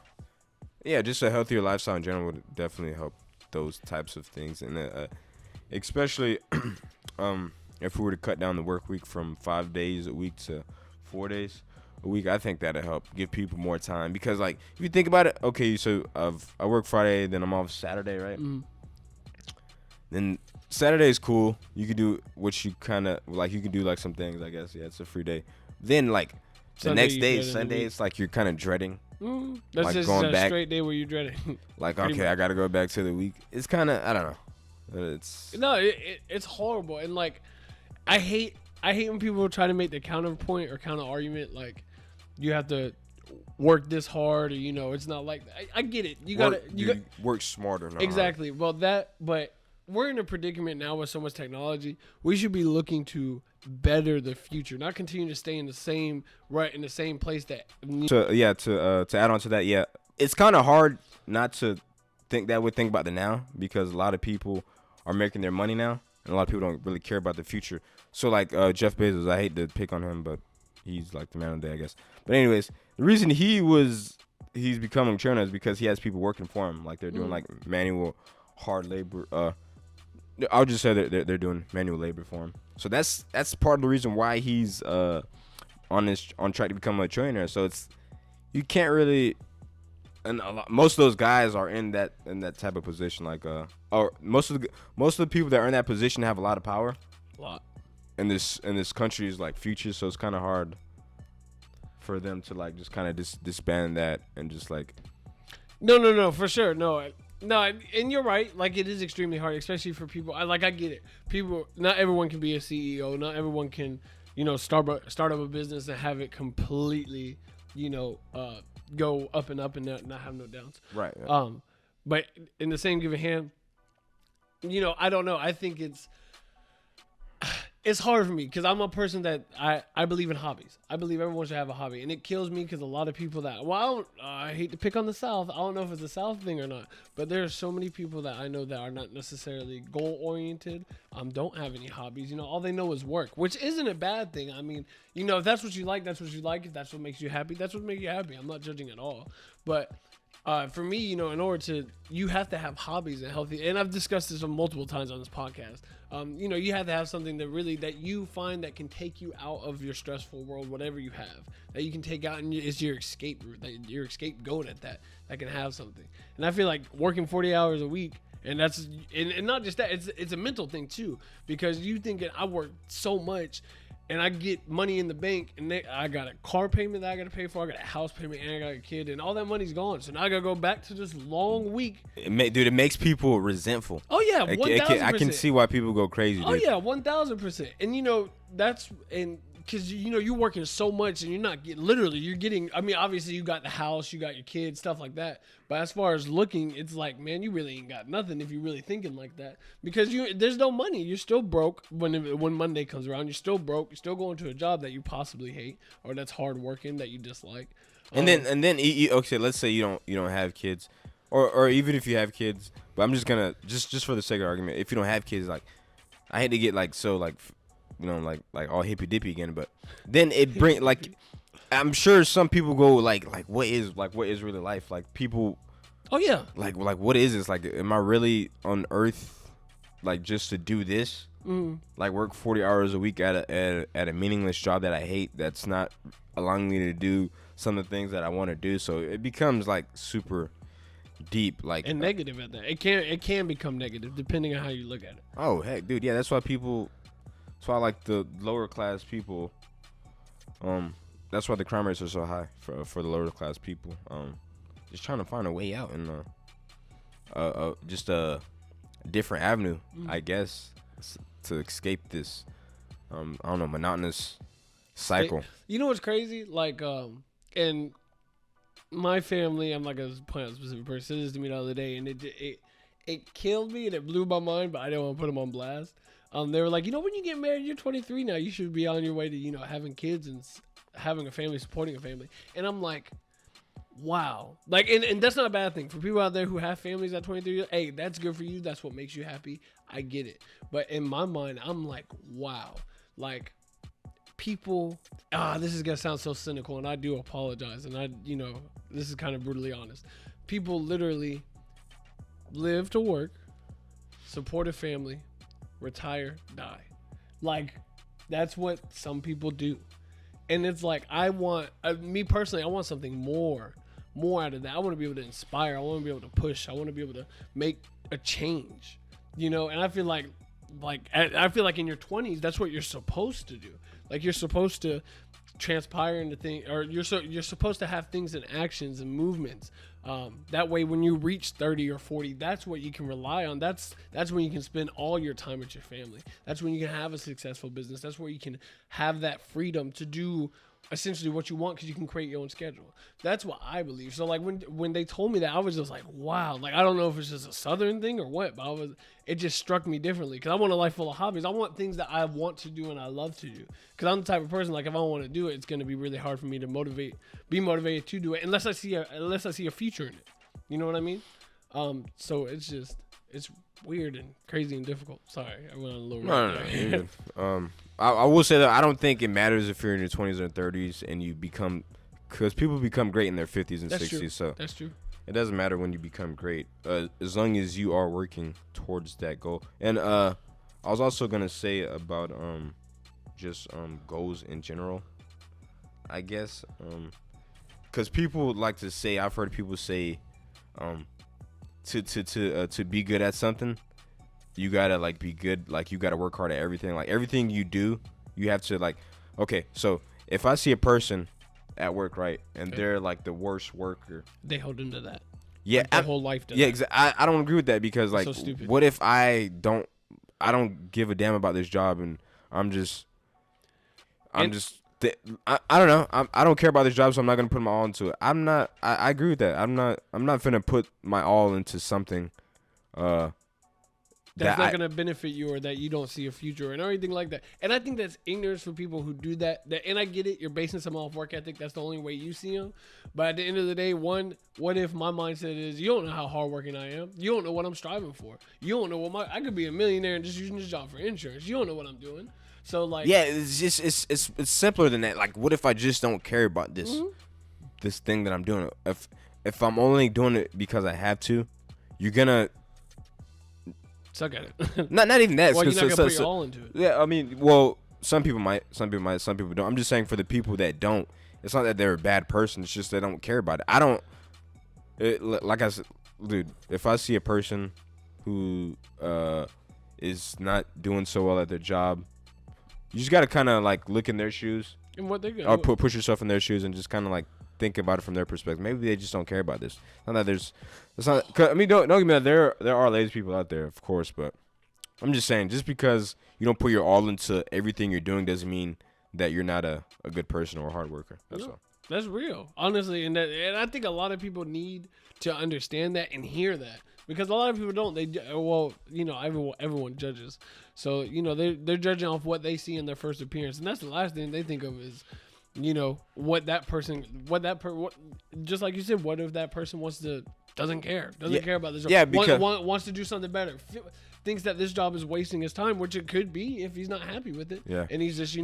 just a healthier lifestyle in general would definitely help those types of things, and especially if we were to cut down the work week from 5 days a week to 4 days a week, I think that'd help give people more time. Because like if you think about it, okay, so I work Friday, then I'm off Saturday, right? Mm-hmm. Then Saturday is cool. You could do what you kind of like. You can do like some things, I guess. Yeah, it's a free day. Then like the next day, Sunday, it's like you're kind of dreading. That's like just going a back, straight day where you're dreading. Like, okay, I got to go back to the week. It's kind of, I don't know. It's horrible. And like, I hate when people try to make the counterpoint or counter argument. Like, you have to work this hard, or it's not like that. I get it. You got work smarter. Exactly. Well, but we're in a predicament now with so much technology. We should be looking to better the future, not continue to stay in the same place that. To add on to that, yeah, it's kind of hard not to think about the now, because a lot of people are making their money now, and a lot of people don't really care about the future. So like Jeff Bezos, I hate to pick on him, but he's like the man of the day, I guess. But anyways, the reason he's becoming trillionaire is because he has people working for him, like they're doing like manual hard labor. I'll just say that they're doing manual labor for him. So that's part of the reason why he's on track to become a trillionaire. So you can't really, and most of those guys are in that type of position. Like or most of the people that are in that position have a lot of power. A lot. In this country's like future, so it's kind of hard for them to like just kind of disband that and just like. No, for sure, no, and you're right. Like, it is extremely hard, especially for people. I get it. People, not everyone can be a CEO. Not everyone can, start up a business and have it completely, go up and up and not have no downs. Right. Yeah. But in the same given hand, I don't know. I think it's hard for me because I'm a person that I believe in hobbies. I believe everyone should have a hobby, and it kills me because a lot of people that I hate to pick on the South. I don't know if it's a South thing or not, but there are so many people that I know that are not necessarily goal oriented. Don't have any hobbies. All they know is work, which isn't a bad thing. I mean, if that's what you like, that's what you like. If that's what makes you happy, that's what makes you happy. I'm not judging at all, but. For me, in order to, you have to have hobbies and healthy, and I've discussed this multiple times on this podcast. You have to have something that you find that can take you out of your stressful world, whatever you have, that you can take out and is your escape route, that your scapegoat at that can have something. And I feel like working 40 hours a week, and that's, and not just that, it's a mental thing too, because you thinking I work so much. And I get money in the bank, and I got a car payment that I got to pay for. I got a house payment, and I got a kid, and all that money's gone. So now I got to go back to this long week. It makes people resentful. Oh, yeah, 1,000%. I can see why people go crazy, dude. Oh, yeah, 1,000%. And, that's – and because, you're working so much, and you're not getting – literally, you're getting – I mean, obviously, you got the house, you got your kids, stuff like that. But as far as looking, it's like, man, you really ain't got nothing if you're really thinking like that. Because there's no money. You're still broke when Monday comes around. You're still broke. You're still going to a job that you possibly hate or that's hard working that you dislike. And then okay, let's say you don't have kids, or even if you have kids. But I'm just gonna just for the sake of argument, if you don't have kids, like I hate to get like so like like all hippy dippy again, but then it bring like. I'm sure some people go like what is really life? Like people. Oh yeah. Like what is this? Like, am I really on Earth, like just to do this? Like work 40 hours a week at a meaningless job that I hate. That's not allowing me to do some of the things that I want to do. So it becomes like super deep, like and negative at that. It can become negative depending on how you look at it. Oh heck, dude, yeah. That's why like the lower class people. That's why the crime rates are so high for the lower class people. Just trying to find a way out and just a different avenue, I guess, to escape this I don't know, monotonous cycle. You know what's crazy? Like in my family, I'm not gonna point out a specific person. Said this to me the other day, and it killed me and it blew my mind, but I didn't want to put them on blast. They were like, when you get married, you're 23 now. You should be on your way to having kids and having a family, supporting a family. And I'm like, wow. Like, and that's not a bad thing. For people out there who have families at 23 years, hey, that's good for you. That's what makes you happy. I get it. But in my mind, I'm like, wow. Like, people, this is going to sound so cynical, and I do apologize. And this is kind of brutally honest. People literally live to work, support a family, retire, die. Like, that's what some people do. And it's like, me personally, I want something more out of that. I want to be able to inspire. I want to be able to push. I want to be able to make a change, and I feel like I feel like in your 20s, that's what you're supposed to do. Like, you're supposed to transpire into things, or you're supposed to have things and actions and movements. That way, when you reach 30 or 40, that's what you can rely on. That's when you can spend all your time with your family. That's when you can have a successful business. That's where you can have that freedom to do essentially what you want, because you can create your own schedule. That's what I believe. So like when they told me that, I was just like, wow. Like, I don't know if it's just a Southern thing or what, but it just struck me differently, because I want a life full of hobbies. I want things that I want to do and I love to do, because I'm the type of person, like, if I want to do it, it's going to be really hard for me to be motivated to do it unless I see a future in it. You know what I mean? So it's weird and crazy and difficult. Sorry, I went on a little rant there. I will say that I don't think it matters if you're in your 20s or 30s and you become, because people become great in their 50s and 60s. True. So that's true. It doesn't matter when you become great, as long as you are working towards that goal. And I was also gonna say about just goals in general, I guess, because people like to say, I've heard people say, to be good at something, you gotta like be good, like you gotta work hard at everything. Like, everything you do, you have to, like, okay, so if I see a person at work, right, and they're like the worst worker, they hold into that. Yeah, like their whole life does. Yeah, exactly. I don't agree with that, because like, so what if I don't give a damn about this job, and I don't know. I don't care about this job, so I'm not gonna put my all into it. I agree with that. I'm not finna put my all into something that's not going to benefit you, or that you don't see a future and anything like that. And I think that's ignorance for people who do that. And I get it. You're basing some off work ethic. That's the only way you see them. But at the end of the day, what if my mindset is, you don't know how hardworking I am. You don't know what I'm striving for. You don't know I could be a millionaire and just using this job for insurance. You don't know what I'm doing. So like, yeah, it's just, it's simpler than that. Like, what if I just don't care about this, this thing that I'm doing? If I'm only doing it because I have to, you're gonna suck at it. not even that. Well, you're not gonna put your all into it. Yeah, I mean, well, some people might, some people don't. I'm just saying, for the people that don't, it's not that they're a bad person. It's just they don't care about it. Like I said, dude, if I see a person who is not doing so well at their job, you just gotta kind of like look in their shoes, and what they got, or push yourself in their shoes, and just kind of like think about it from their perspective. Maybe they just don't care about this. Not that there's, it's not. I mean, don't get me wrong. There are lazy people out there, of course, but I'm just saying, just because you don't put your all into everything you're doing doesn't mean that you're not a good person or a hard worker. That's all. That's real, honestly, and I think a lot of people need to understand that and hear that, because a lot of people don't. Everyone judges, so they're judging off what they see in their first appearance, and that's the last thing they think of is, just like you said, what if that person doesn't care about this job? Yeah, because wants to do something better, thinks that this job is wasting his time, which it could be if he's not happy with it. Yeah. And he's just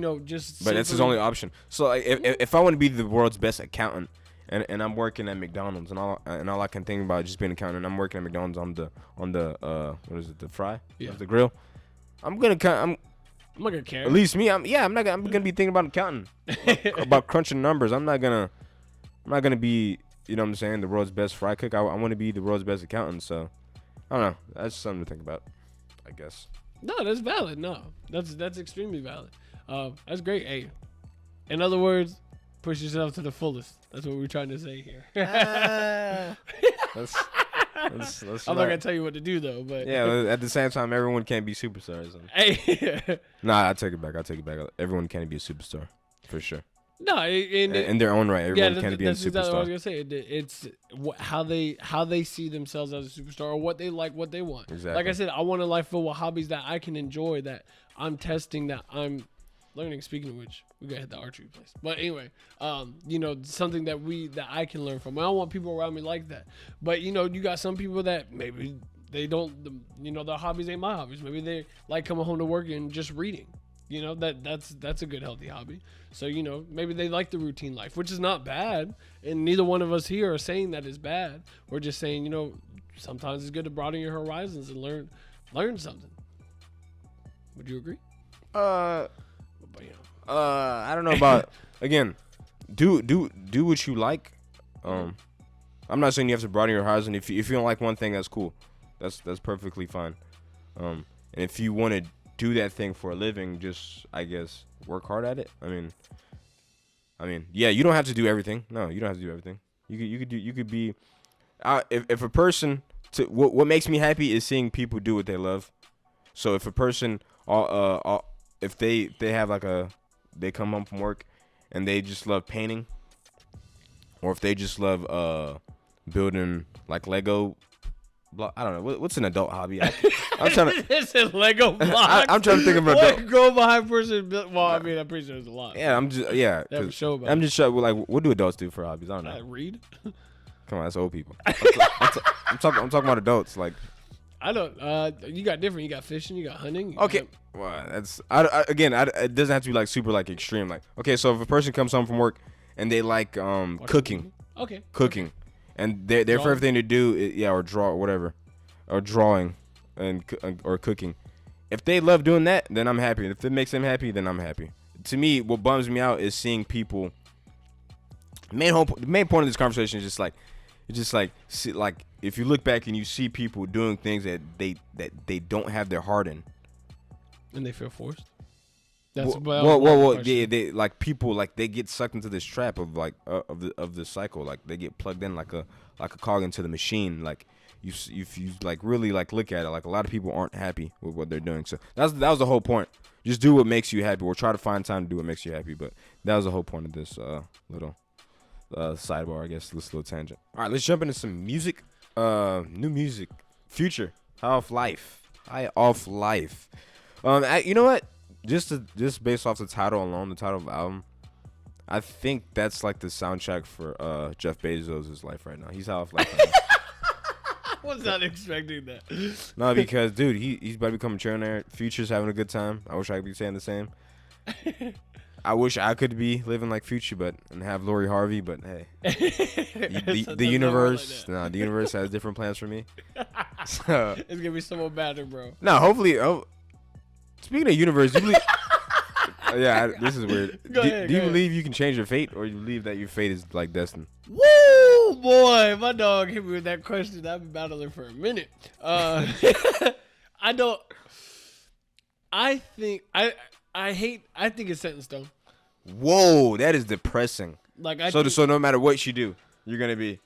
But that's his only option. So like, if I want to be the world's best accountant, and I'm working at McDonald's, and all I can think about is just being an accountant, and I'm working at McDonald's on the what is it, the fry? Yeah. The grill. I'm not gonna care. At least me, I'm gonna be thinking about accounting, about crunching numbers. I'm not gonna be, you know what I'm saying, the world's best fry cook. I want to be the world's best accountant. So I don't know. That's something to think about, I guess. No, that's valid. No, that's extremely valid. That's great. Hey, in other words, push yourself to the fullest. That's what we're trying to say here. That's I'm not gonna tell you what to do though, but yeah. At the same time, everyone can't be superstars. Hey, nah, I take it back. Everyone can't be a superstar, for sure. No, in their own right, everyone can't be a superstar. Exactly what I was gonna say. It's how they see themselves as a superstar, or what they like, what they want. Exactly. Like I said, I want a life full of hobbies that I can enjoy, that I'm testing, that I'm learning. Speaking of which, we gotta hit the archery place. But anyway, you know, something that I can learn from. I don't want people around me like that. But you know, you got some people that maybe they don't, you know, their hobbies ain't my hobbies. Maybe they like coming home to work and just reading. You know, that's a good healthy hobby. So you know, maybe they like the routine life, which is not bad. And neither one of us here are saying that is bad. We're just saying, you know, sometimes it's good to broaden your horizons and learn something. Would you agree? I don't know about again. Do what you like. I'm not saying you have to broaden your horizon. If you don't like one thing, that's cool. That's perfectly fine. And if you want to do that thing for a living, just I guess work hard at it. I mean, yeah, you don't have to do everything. No, you don't have to do everything. You could be. If a person what makes me happy is seeing people do what they love. So if a person if they have they come home from work and they just love painting, or if they just love building like Lego block. I don't know what's an adult hobby. I'm trying to. It's a Lego block. I'm trying to think of an adult. Grow behind person. Well, I mean, I'm pretty sure there's a lot. Yeah, I'm just yeah. They have a show about I'm just like, what do adults do for hobbies? I don't know. Read. Come on, that's old people. I'm talking about adults. Like, I don't. You got different. You got fishing. You got hunting. Okay. Well, that's it doesn't have to be like super like extreme. Like, okay, so if a person comes home from work and they like cooking. Okay. Cooking. Okay. And their favorite thing to do is, or draw or whatever, or drawing or cooking. If they love doing that, then I'm happy. If it makes them happy, then I'm happy. To me, what bums me out is seeing people. The main point of this conversation is just like if you look back and you see people doing things that they don't have their heart in, and they feel forced. They like people like they get sucked into this trap of like of the cycle. Like they get plugged in like a cog into the machine. Like if you like really like look at it, like a lot of people aren't happy with what they're doing. So that was the whole point. Just do what makes you happy, or try to find time to do what makes you happy. But that was the whole point of this little sidebar, I guess. This little tangent. All right, let's jump into some music. New music. Future. High Off Life. You know what? Just based off the title alone, the title of the album, I think that's like the soundtrack for Jeff Bezos' life right now. He's high off life right now. I was not expecting that. No, because dude, he's about to become a trillionaire. Future's having a good time. I wish I could be saying the same. I wish I could be living like Future, and have Lori Harvey. But hey, the universe, the universe has different plans for me. So, it's gonna be so much better, bro. No, hopefully. Speaking of universe, do you believe? This is weird. Do you believe you can change your fate, or you believe that your fate is like destined? Woo, boy, my dog hit me with that question. I've been battling for a minute. I don't. I think it's set in stone. Whoa, that is depressing. So no matter what you do, you're gonna be.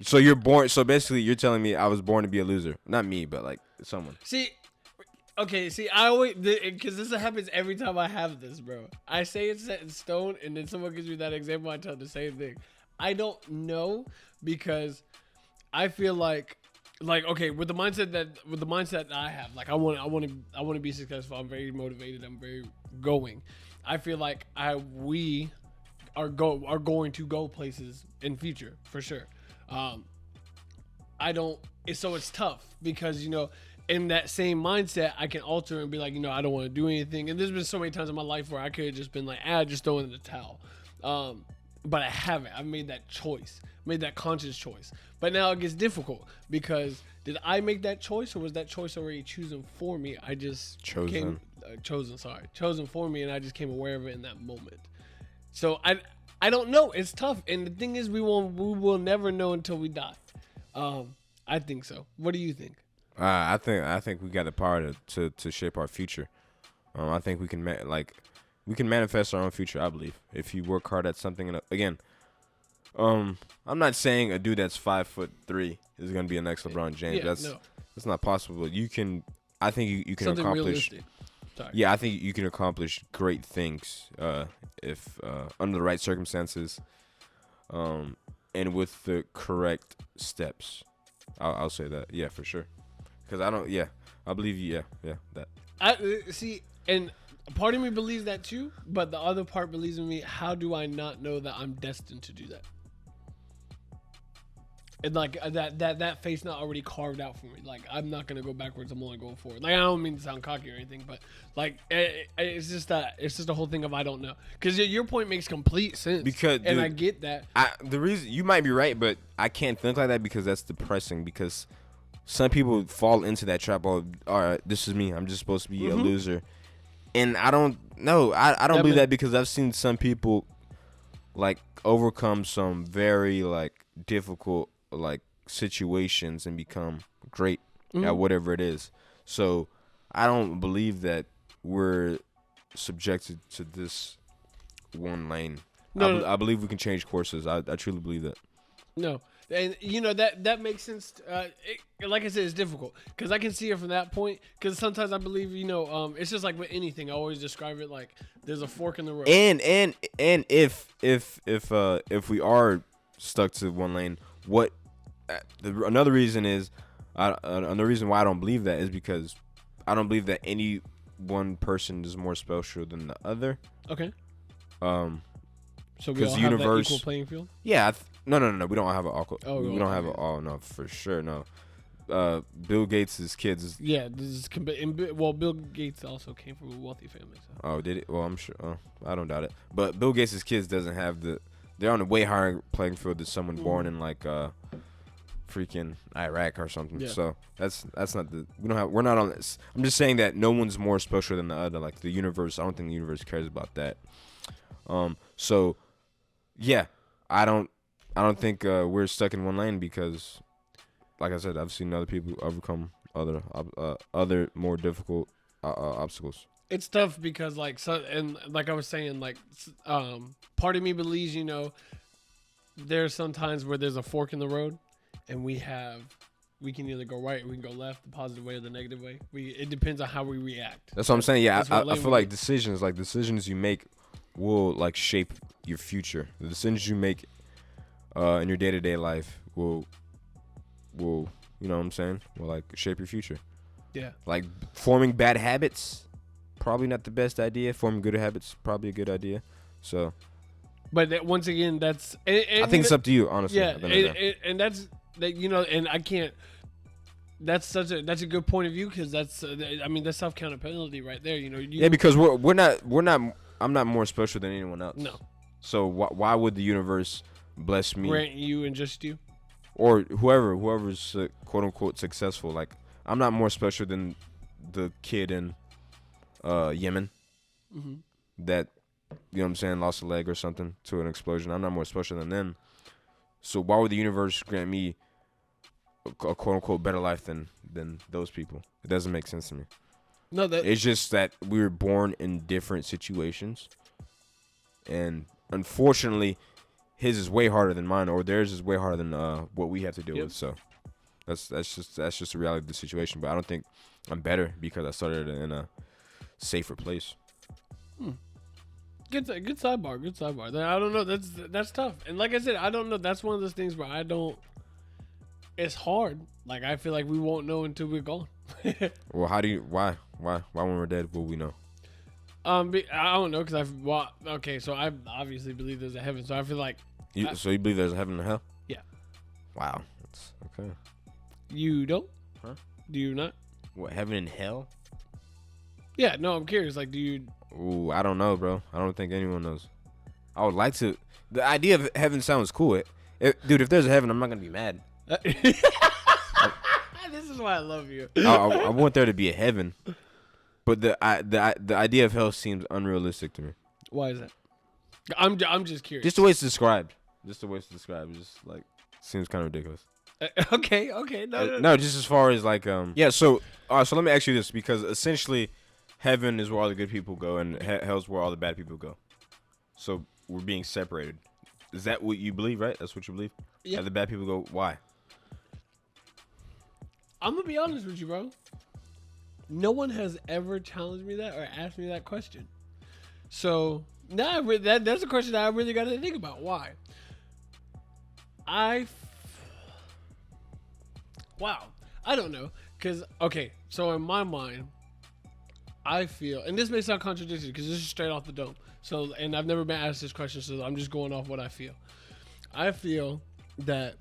So you're born. So basically, you're telling me I was born to be a loser. Not me, but like someone. I always, because this happens every time I have this, bro. I say it's set in stone, and then someone gives me that example. I tell the same thing. I don't know, because I feel like okay, with the mindset that I have, like I want to be successful. I'm very motivated. I'm very going. I feel like we are going to go places in future for sure. So it's tough because in that same mindset, I can alter and be like, I don't want to do anything. And there's been so many times in my life where I could have just been like, just throw in the towel. But I haven't. I've made that choice, made that conscious choice. But now it gets difficult because did I make that choice, or was that choice already chosen for me? I just chosen for me, and I just came aware of it in that moment. So I don't know. It's tough, and the thing is, we will never know until we die. I think so. What do you think? I think we got the power to shape our future. I think we can manifest our own future. I believe if you work hard at something. And again, I'm not saying a dude that's 5'3" is gonna be a next LeBron James. That's not possible. You can. I think you can something accomplish. Realistic. Sorry. Yeah, I think you can accomplish great things if under the right circumstances, and with the correct steps. I'll say that. Yeah, for sure. Because I believe you. Yeah, that. I see, and part of me believes that too, but the other part believes in me. How do I not know that I'm destined to do that? And like that face not already carved out for me. Like I'm not gonna go backwards. I'm only going forward. Like I don't mean to sound cocky or anything, but like it's just the whole thing of I don't know. Because your point makes complete sense. Because and dude, I get that. The reason you might be right, but I can't think like that because that's depressing. Because some people fall into that trap. Oh, all right, this is me. I'm just supposed to be a loser, and I don't know. I don't believe that because I've seen some people like overcome some very like difficult like situations and become great at whatever it is. So I don't believe that we're subjected to this one lane. I believe we can change courses. I truly believe that. No. And you know that makes sense. Like I said, it's difficult because I can see it from that point. Because sometimes I believe, it's just like with anything. I always describe it like there's a fork in the road. And if we are stuck to one lane, what another reason is another reason why I don't believe that is because I don't believe that any one person is more special than the other. Okay. So we all have that equal playing field. Yeah. No. We don't have an equal. Oh, we don't have an all. No, for sure. No. Bill Gates' kids. Yeah. Bill Gates also came from a wealthy family. So. Oh, did it? Well, I'm sure. I don't doubt it. But Bill Gates' kids doesn't have they're on a way higher playing field than someone born in like freaking Iraq or something. Yeah. So that's not we're not on this. I'm just saying that no one's more special than the other. Like the universe, I don't think the universe cares about that. So yeah, I don't think we're stuck in one lane because, like I said, I've seen other people overcome other more difficult obstacles. It's tough because and like I was saying, part of me believes, there's some times where there's a fork in the road, and we can either go right or we can go left, the positive way or the negative way. It depends on how we react. That's what I'm saying. Yeah, I feel like decisions you make will like shape your future. The decisions you make in your day-to-day life will you know what I'm saying? Will like shape your future. Yeah. Like forming bad habits, probably not the best idea. Forming good habits, probably a good idea. So. But once again, that's. I think it's up to you, honestly. Yeah, and that's that and I can't. That's a good point of view because that's self accountability right there. Yeah, because we're not. I'm not more special than anyone else. No. So why would the universe bless me? Grant you and just you, or whoever's quote unquote successful. Like I'm not more special than the kid in Yemen that you know what I'm saying lost a leg or something to an explosion. I'm not more special than them. So why would the universe grant me a quote unquote better life than those people? It doesn't make sense to me. No, it's just that we were born in different situations, and unfortunately, his is way harder than mine, or theirs is way harder than what we have to deal with. So that's just the reality of the situation. But I don't think I'm better because I started in a safer place. Good sidebar. Good sidebar. I don't know. That's tough. And like I said, I don't know. That's one of those things where I don't. It's hard. Like I feel like we won't know until we're gone. Well, why when we're dead will we know? I don't know because so I obviously believe there's a heaven. So I feel like. So you believe there's a heaven and hell? Yeah. Wow. That's okay. You don't? Huh? Do you not? What, heaven and hell? Yeah. No, I'm curious. Like, do you? Ooh, I don't know, bro. I don't think anyone knows. I would like to. The idea of heaven sounds cool. Dude, if there's a heaven, I'm not gonna be mad. This is why I love you. I want there to be a heaven, but the idea of hell seems unrealistic to me. Why is that? I'm just curious. Just the way it's described. Just like seems kind of ridiculous. Okay. No, just as far as like yeah. So let me ask you this because essentially, heaven is where all the good people go, and hell's where all the bad people go. So we're being separated. Is that what you believe? Right? That's what you believe. Yeah. The bad people go. Why? I'm gonna be honest with you, bro. No one has ever challenged me that or asked me that question. So now that's a question that I really got to think about. Why? Wow. I don't know. So in my mind, I feel, and this may sound contradictory because this is straight off the dome. So, and I've never been asked this question, so I'm just going off what I feel. I feel that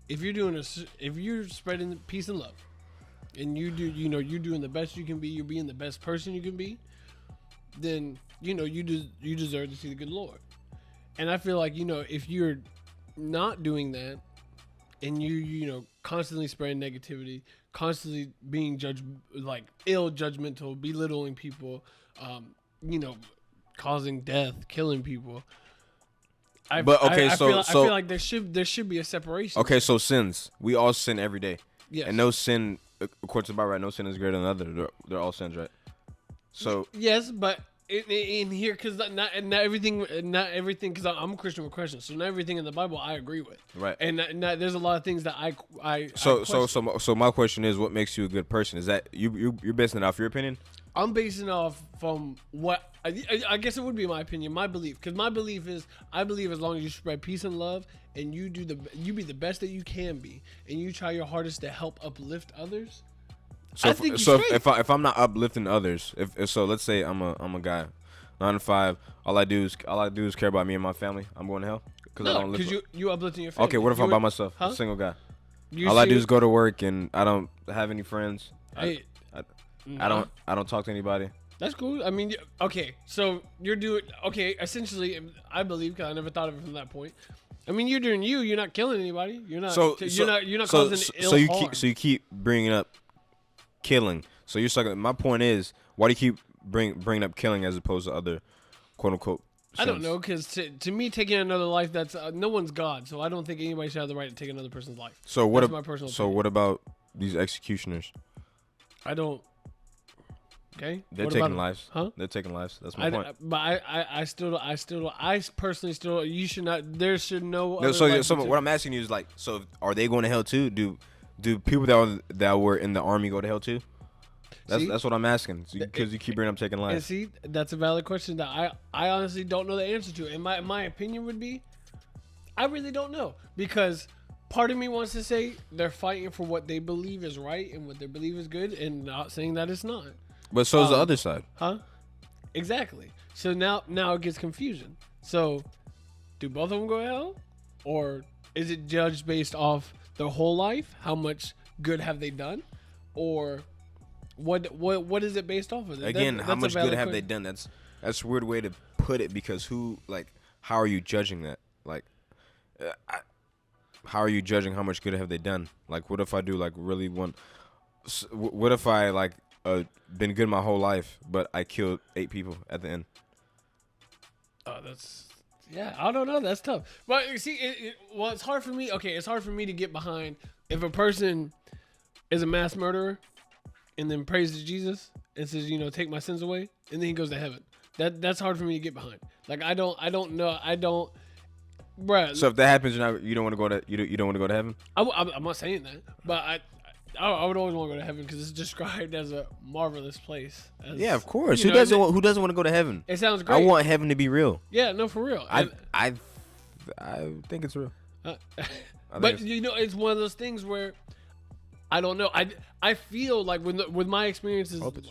if you're spreading peace and love, and you're doing the best you can be, you're being the best person you can be, then you deserve to see the good Lord. And I feel like if you're not doing that, and you constantly spreading negativity, constantly being judgmental, belittling people, causing death, killing people. I feel like there should be a separation. Okay, so sins. We all sin every day. Yes. And no sin, according to the Bible, right? No sin is greater than another. They're all sins, right? So yes, but in here, because not everything, because I'm a Christian with questions, so not everything in the Bible I agree with. Right. And there's a lot of things that I So my question is, what makes you a good person? Is that you're basing it off your opinion? I'm basing it off from what I guess it would be my opinion, my belief. Because my belief is, I believe as long as you spread peace and love, and you be the best that you can be, and you try your hardest to help uplift others. So if I'm not uplifting others, so let's say I'm a guy, 9 to 5. All I do is care about me and my family. I'm going to hell because you uplifting your family. Okay, what if I'm by myself, a single guy? All I do is go to work and I don't have any friends. I don't talk to anybody. That's cool. I mean, okay, so you're doing essentially. I believe, because I never thought of it from that point. I mean, you're doing you. You're not killing anybody. You're not. You're not causing ill harm. So you keep bringing up killing. So you're stuck. My point is, why do you keep bringing up killing as opposed to other quote unquote sins? I don't know, because to me, taking another life, that's no one's God. So I don't think anybody should have the right to take another person's life. So that's my personal opinion. What about these executioners? I don't. Okay. They're taking lives. Huh? They're taking lives. That's my point. But I personally still. You should not. There should no. So what I'm asking you is so are they going to hell too? Do people that were in the army go to hell too? That's what I'm asking. Because you keep bringing up taking lives. And see, that's a valid question that I honestly don't know the answer to. And my opinion would be, I really don't know, because part of me wants to say they're fighting for what they believe is right and what they believe is good, and not saying that it's not. But so is the other side. Huh? Exactly. So now it gets confusion. So do both of them go to hell? Or is it judged based off their whole life? How much good have they done? Or what is it based off of? Again, how much good have they done? That's a weird way to put it, because how are you judging that? How are you judging how much good have they done? What if I do really one? What if I been good my whole life, but I killed 8 people at the end? I don't know. That's tough. But you see, it's hard for me. Okay, it's hard for me to get behind if a person is a mass murderer and then prays to Jesus and says, take my sins away, and then he goes to heaven. That's hard for me to get behind. I don't know. Bruh. So if that happens, you don't want to go to you don't want to go to heaven? I'm not saying that, but I would always want to go to heaven because it's described as a marvelous place. Yeah, of course. Who doesn't want to go to heaven? It sounds great. I want heaven to be real. Yeah, no, for real. I think it's real. But it's one of those things where I don't know. I feel like with my experiences, with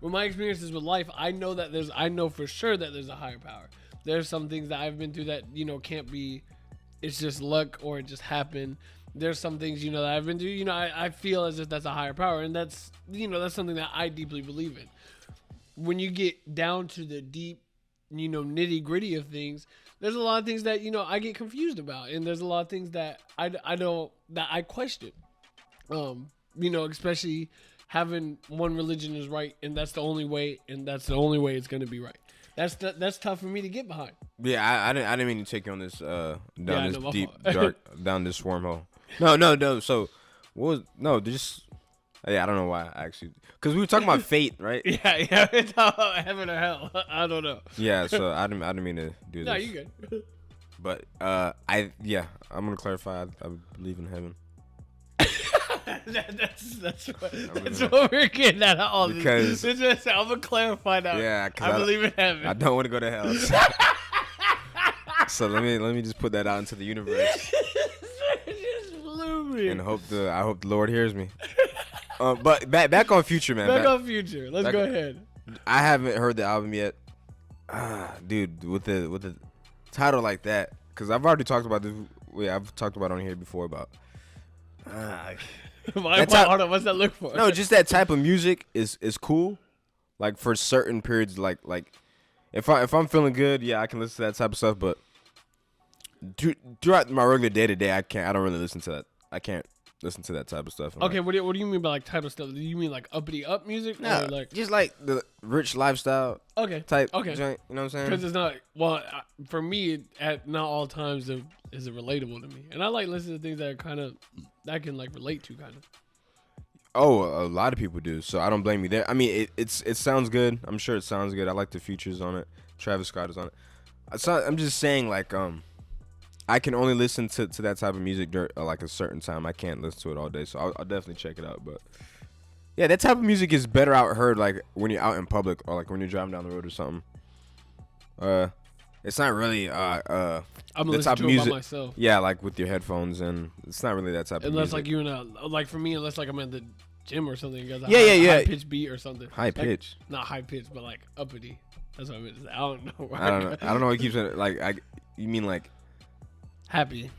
my experiences with life, I know for sure that there's a higher power. There's some things that I've been through that can't be. It's just luck or it just happened. There's some things that I've been through. I feel as if that's a higher power, and that's that's something that I deeply believe in. When you get down to the deep, nitty gritty of things, there's a lot of things that I get confused about, and there's a lot of things that I question. Especially having one religion is right, and that's the only way, it's going to be right. That's tough for me to get behind. Yeah, I didn't mean to take you on this down this deep dark down this wormhole. No. So I don't know why actually, because we were talking about fate, right? Yeah, it's about heaven or hell. I don't know. Yeah, so I didn't mean to do this. No, you good. But I'm gonna clarify. I believe in heaven. That's what we're getting at all because this. I'm gonna clarify now. Yeah, I believe in heaven. I don't want to go to hell. So let me just put that out into the universe. Just blew me. And I hope the Lord hears me. But back on Future, man. Back on Future. Let's go ahead. I haven't heard the album yet. Dude, with the title like that, because I've already talked about this. Yeah, I've talked about it on here before about. Hold on, what's that look for? No, just that type of music is cool. Like for certain periods, like if I'm feeling good, yeah, I can listen to that type of stuff. But throughout my regular day to day, I don't really listen to that. I can't listen to that type of stuff. Okay, what do you mean by like type of stuff? Do you mean like uppity up music? No, or like just like the rich lifestyle. Okay. Type. Okay. Joint, you know what I'm saying? Because it's not for me at not all times is it relatable to me, and I like listening to things that are kind of that I can like relate to kind of. Oh, a lot of people do, so I don't blame you there. I mean, it sounds good. I'm sure it sounds good. I like the features on it. Travis Scott is on it. I'm just saying, like, I can only listen to that type of music during like a certain time. I can't listen to it all day, so I'll definitely check it out. But yeah, that type of music is better out heard like when you're out in public or like when you're driving down the road or something. It's not really I'm the type of music. By myself. Yeah, like with your headphones, and it's not really that type of music. Unless like you and like for me, unless like I'm at the gym or something, you guys high pitch beat or something. High pitch, not high pitch, but like uppity. That's what I meant to say. I don't know. I don't know. I don't know what keeps it like. You mean like happy?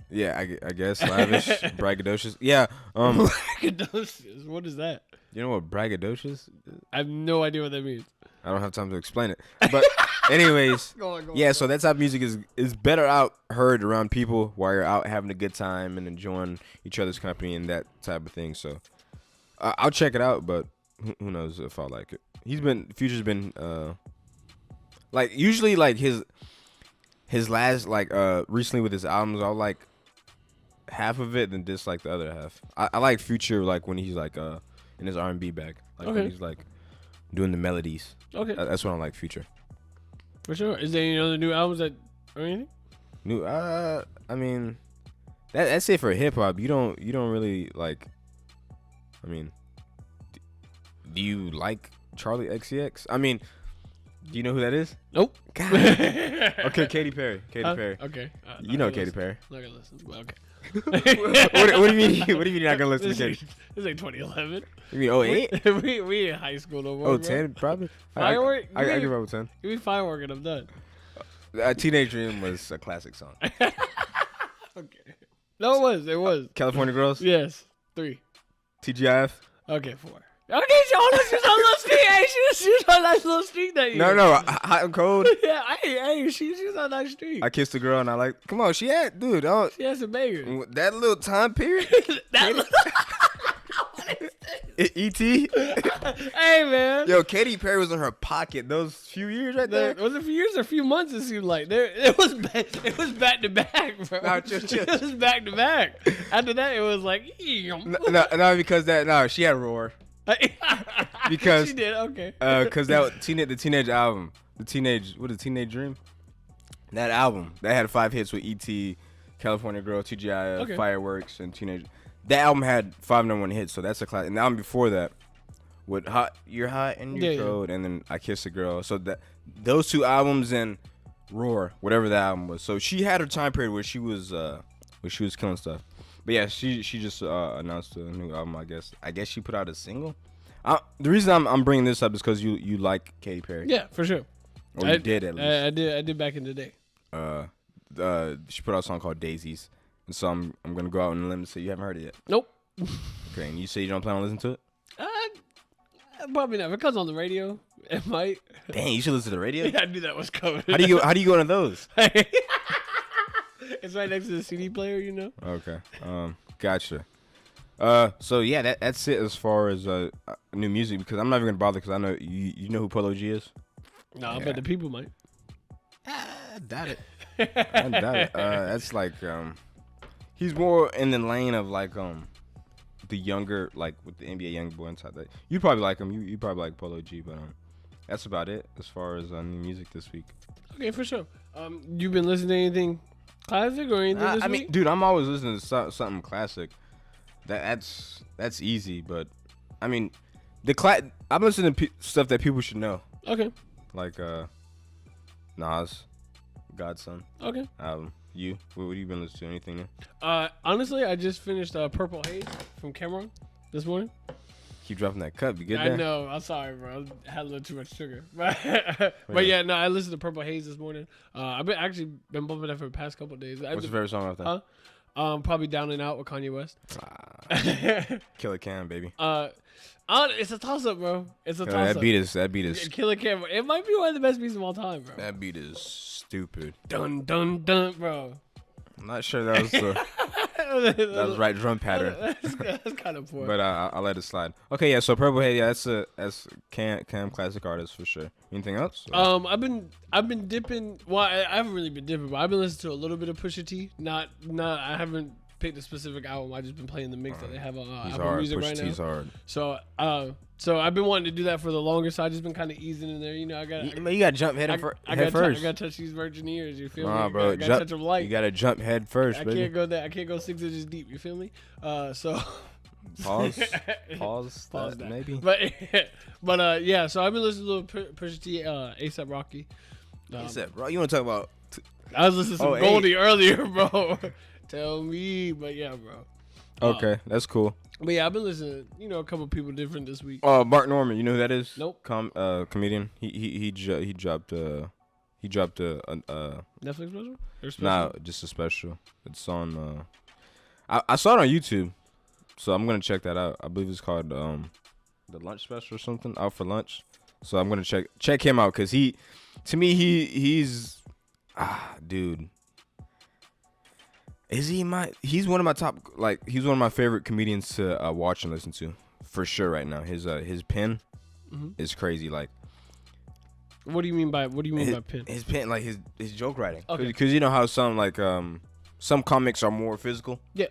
Yeah, I guess lavish, braggadocious. Yeah. Braggadocious. What is that? You know what braggadocious? I have no idea what that means. I don't have time to explain it. But anyways, go on. So that type of music is better out heard around people while you're out having a good time and enjoying each other's company and that type of thing. So I'll check it out, but who knows if I'll like it. Future's been like usually like his last like recently with his albums, I'll like half of it and dislike the other half. I like Future like when he's like in his R&B bag, like when he's like doing the melodies. Okay, that's when I like Future. For sure. Is there any other new albums that or anything? New I mean that's it for hip hop. You don't really like. I mean, do you like Charlie XCX? I mean, do you know who that is? Nope. God. Okay, Katy Perry. Perry. Okay. You know Katy Perry. Not gonna listen. Well, okay. what do you mean? What do you mean you're not gonna listen to Katy? This like 2011. You mean 08? we in high school no more. 10 probably. Firework. I give up with 10. Give me Firework and I'm done. Teenage Dream was a classic song. Okay. No, it was. California Girls. Yes. 3. TGIF. Okay, 4. Okay, she on little streak. Hey, she was on that little streak that year. No, Hot and Cold. Yeah, she was on that streak. I Kissed a Girl and I like. Come on, she had she has some bangers. That little time period. E.T. Hey man. Yo, Katy Perry was in her pocket those few years right there. Was it a few years or a few months? It seemed like it was back to back, bro. No, chill. It was back to back. After that, it was like. No, because she had Roar. Because she did okay. Because the teenage album, Teenage Dream, that album that had 5 hits with E.T., California Girl, TGI, Fireworks, and Teenage. That album had 5 number 1 hits, so that's a classic. And the album before that, with You're Hot and You're Cold, and then I Kissed a Girl. So those 2 albums and Roar, whatever that album was. So she had her time period where she was killing stuff. But yeah, she just announced a new album. I guess she put out a single. The reason I'm bringing this up is because you like Katy Perry. Yeah, for sure. Or you did at least. I did back in the day. She put out a song called Daisies, and so I'm gonna go out on a limb and say you haven't heard it yet. Nope. Okay, and you say you don't plan on listening to it? Probably not. If it comes on the radio, it might. Dang, you should listen to the radio. Yeah, I knew that was coming. How do you go into those? It's right next to the CD player, you know. Okay. Gotcha. So yeah, that's it as far as new music, because I'm not even gonna bother because I know you know who Polo G is. No, I bet the people might. I doubt it. I doubt it. That's like he's more in the lane of like the younger, like with the NBA young boy and type that. You probably like him. You probably like Polo G, but that's about it as far as new music this week. Okay, for sure. You've been listening to anything classic or anything this week? I mean, dude, I'm always listening to something classic. That's easy, but I mean, I'm listening to stuff that people should know. Okay. Like Nas, Godson. Okay. What have you been listening to? Anything new? Honestly, I just finished Purple Haze from Cameron. this morning. Keep dropping that cup. You good I there? know. I'm sorry, bro. I had a little too much sugar. But yeah, no, I listened to Purple Haze this morning. I've been bumping that for the past couple of days. What's your favorite song off that? Probably Down and Out with Kanye West. Killer Cam, baby. It's a toss up, bro. It's a toss up. That beat is Killer Cam. It might be one of the best beats of all time, bro. That beat is stupid. Dun dun dun, bro. I'm not sure that was the that was right drum pattern. That's kind of poor. But I'll let it slide. Okay, yeah. So Purple Haze, yeah, that's Cam classic artist for sure. Anything else? I've been dipping. Well, I haven't really been dipping, but I've been listening to a little bit of Pusha T. Not. I haven't picked a specific album. I just been playing the mix that they have on Apple Music right now. He's hard. So I've been wanting to do that for the longest. So I just been kind of easing in there. You know, you got to jump head first. I got to touch these virgin ears. You feel me? Bro, I got to touch them light. You got to jump head first. I can't go there. I can't go 6 inches deep. You feel me? So pause that maybe. But yeah. So I've been listening to Pusha T, ASAP Rocky. ASAP, bro. You want to talk about? I was listening to some Goldie earlier, bro. Tell me, but yeah, bro. Okay, that's cool. But yeah, I've been listening to, a couple people different this week. Mark Norman, you know who that is? Nope. Comedian. He dropped a Netflix special? Nah, just a special. It's on I saw it on YouTube. So I'm gonna check that out. I believe it's called the Lunch Special or something. Out for Lunch. So I'm gonna check him out because he's dude. He's one of my top, he's one of my favorite comedians to watch and listen to for sure right now. His pen is crazy. Like, what do you mean by pen? His pen, like his joke writing. Okay. Because you know how some comics are more physical. Yeah.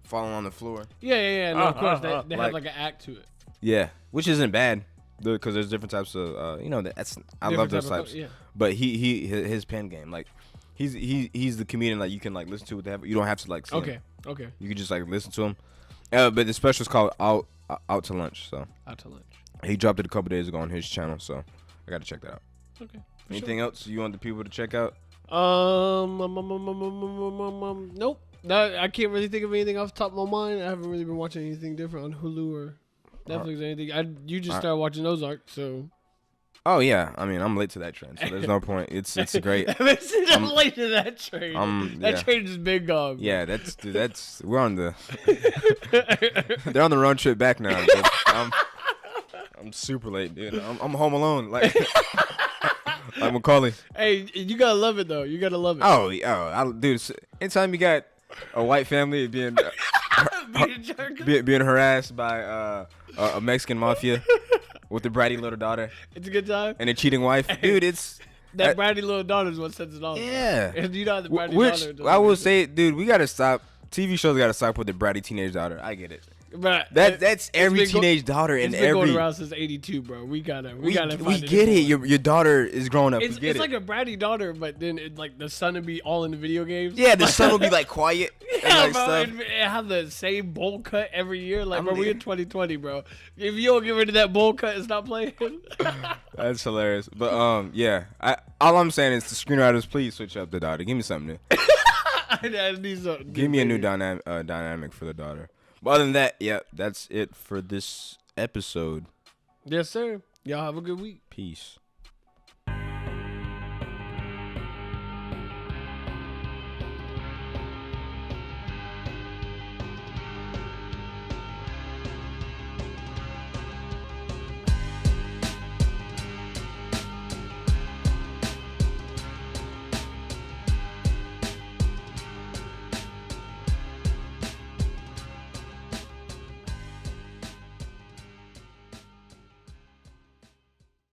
Falling on the floor. Yeah. No, of course they have like an act to it. Yeah, which isn't bad because there's different types of I love those types. Yeah. But his pen game, like. He's the comedian you can listen to. You don't have to see him. Okay. You can just listen to him. But the special is called Out to Lunch. So Out to Lunch. He dropped it a couple days ago on his channel. So I got to check that out. Okay. Anything else you want the people to check out? Nope. I can't really think of anything off the top of my mind. I haven't really been watching anything different on Hulu or Netflix or anything. You just started watching Ozark, so. Oh yeah, I mean I'm late to that trend, so there's no point. It's great. I'm late to that train. That train is big dog. Yeah, that's we're on the. They're on the road trip back now. I'm super late, dude. I'm home alone, like Macaulay. Hey, you gotta love it though. You gotta love it. Dude. Anytime you got a white family being harassed by a Mexican mafia. With the bratty little daughter. It's a good time. And a cheating wife. Dude, it's... That bratty little daughter is what sets it off. Yeah. And you know the bratty daughter... I will say, dude, we got to stop. TV shows got to stop with the bratty teenage daughter. I get it. But that's every teenage daughter in every... It's been going around since 82, bro. We gotta we get it. Your daughter is growing up. It's like a bratty daughter, but then the son would be all in the video games. Yeah, the son will be quiet. Yeah, bro. It have the same bowl cut every year. Bro, we in 2020, bro. If you don't get rid of that bowl cut and stop playing. That's hilarious. But yeah. All I'm saying is the screenwriters, please switch up the daughter. Give me something new. Give me a new dynamic for the daughter. But other than that, yeah, that's it for this episode. Yes, sir. Y'all have a good week. Peace.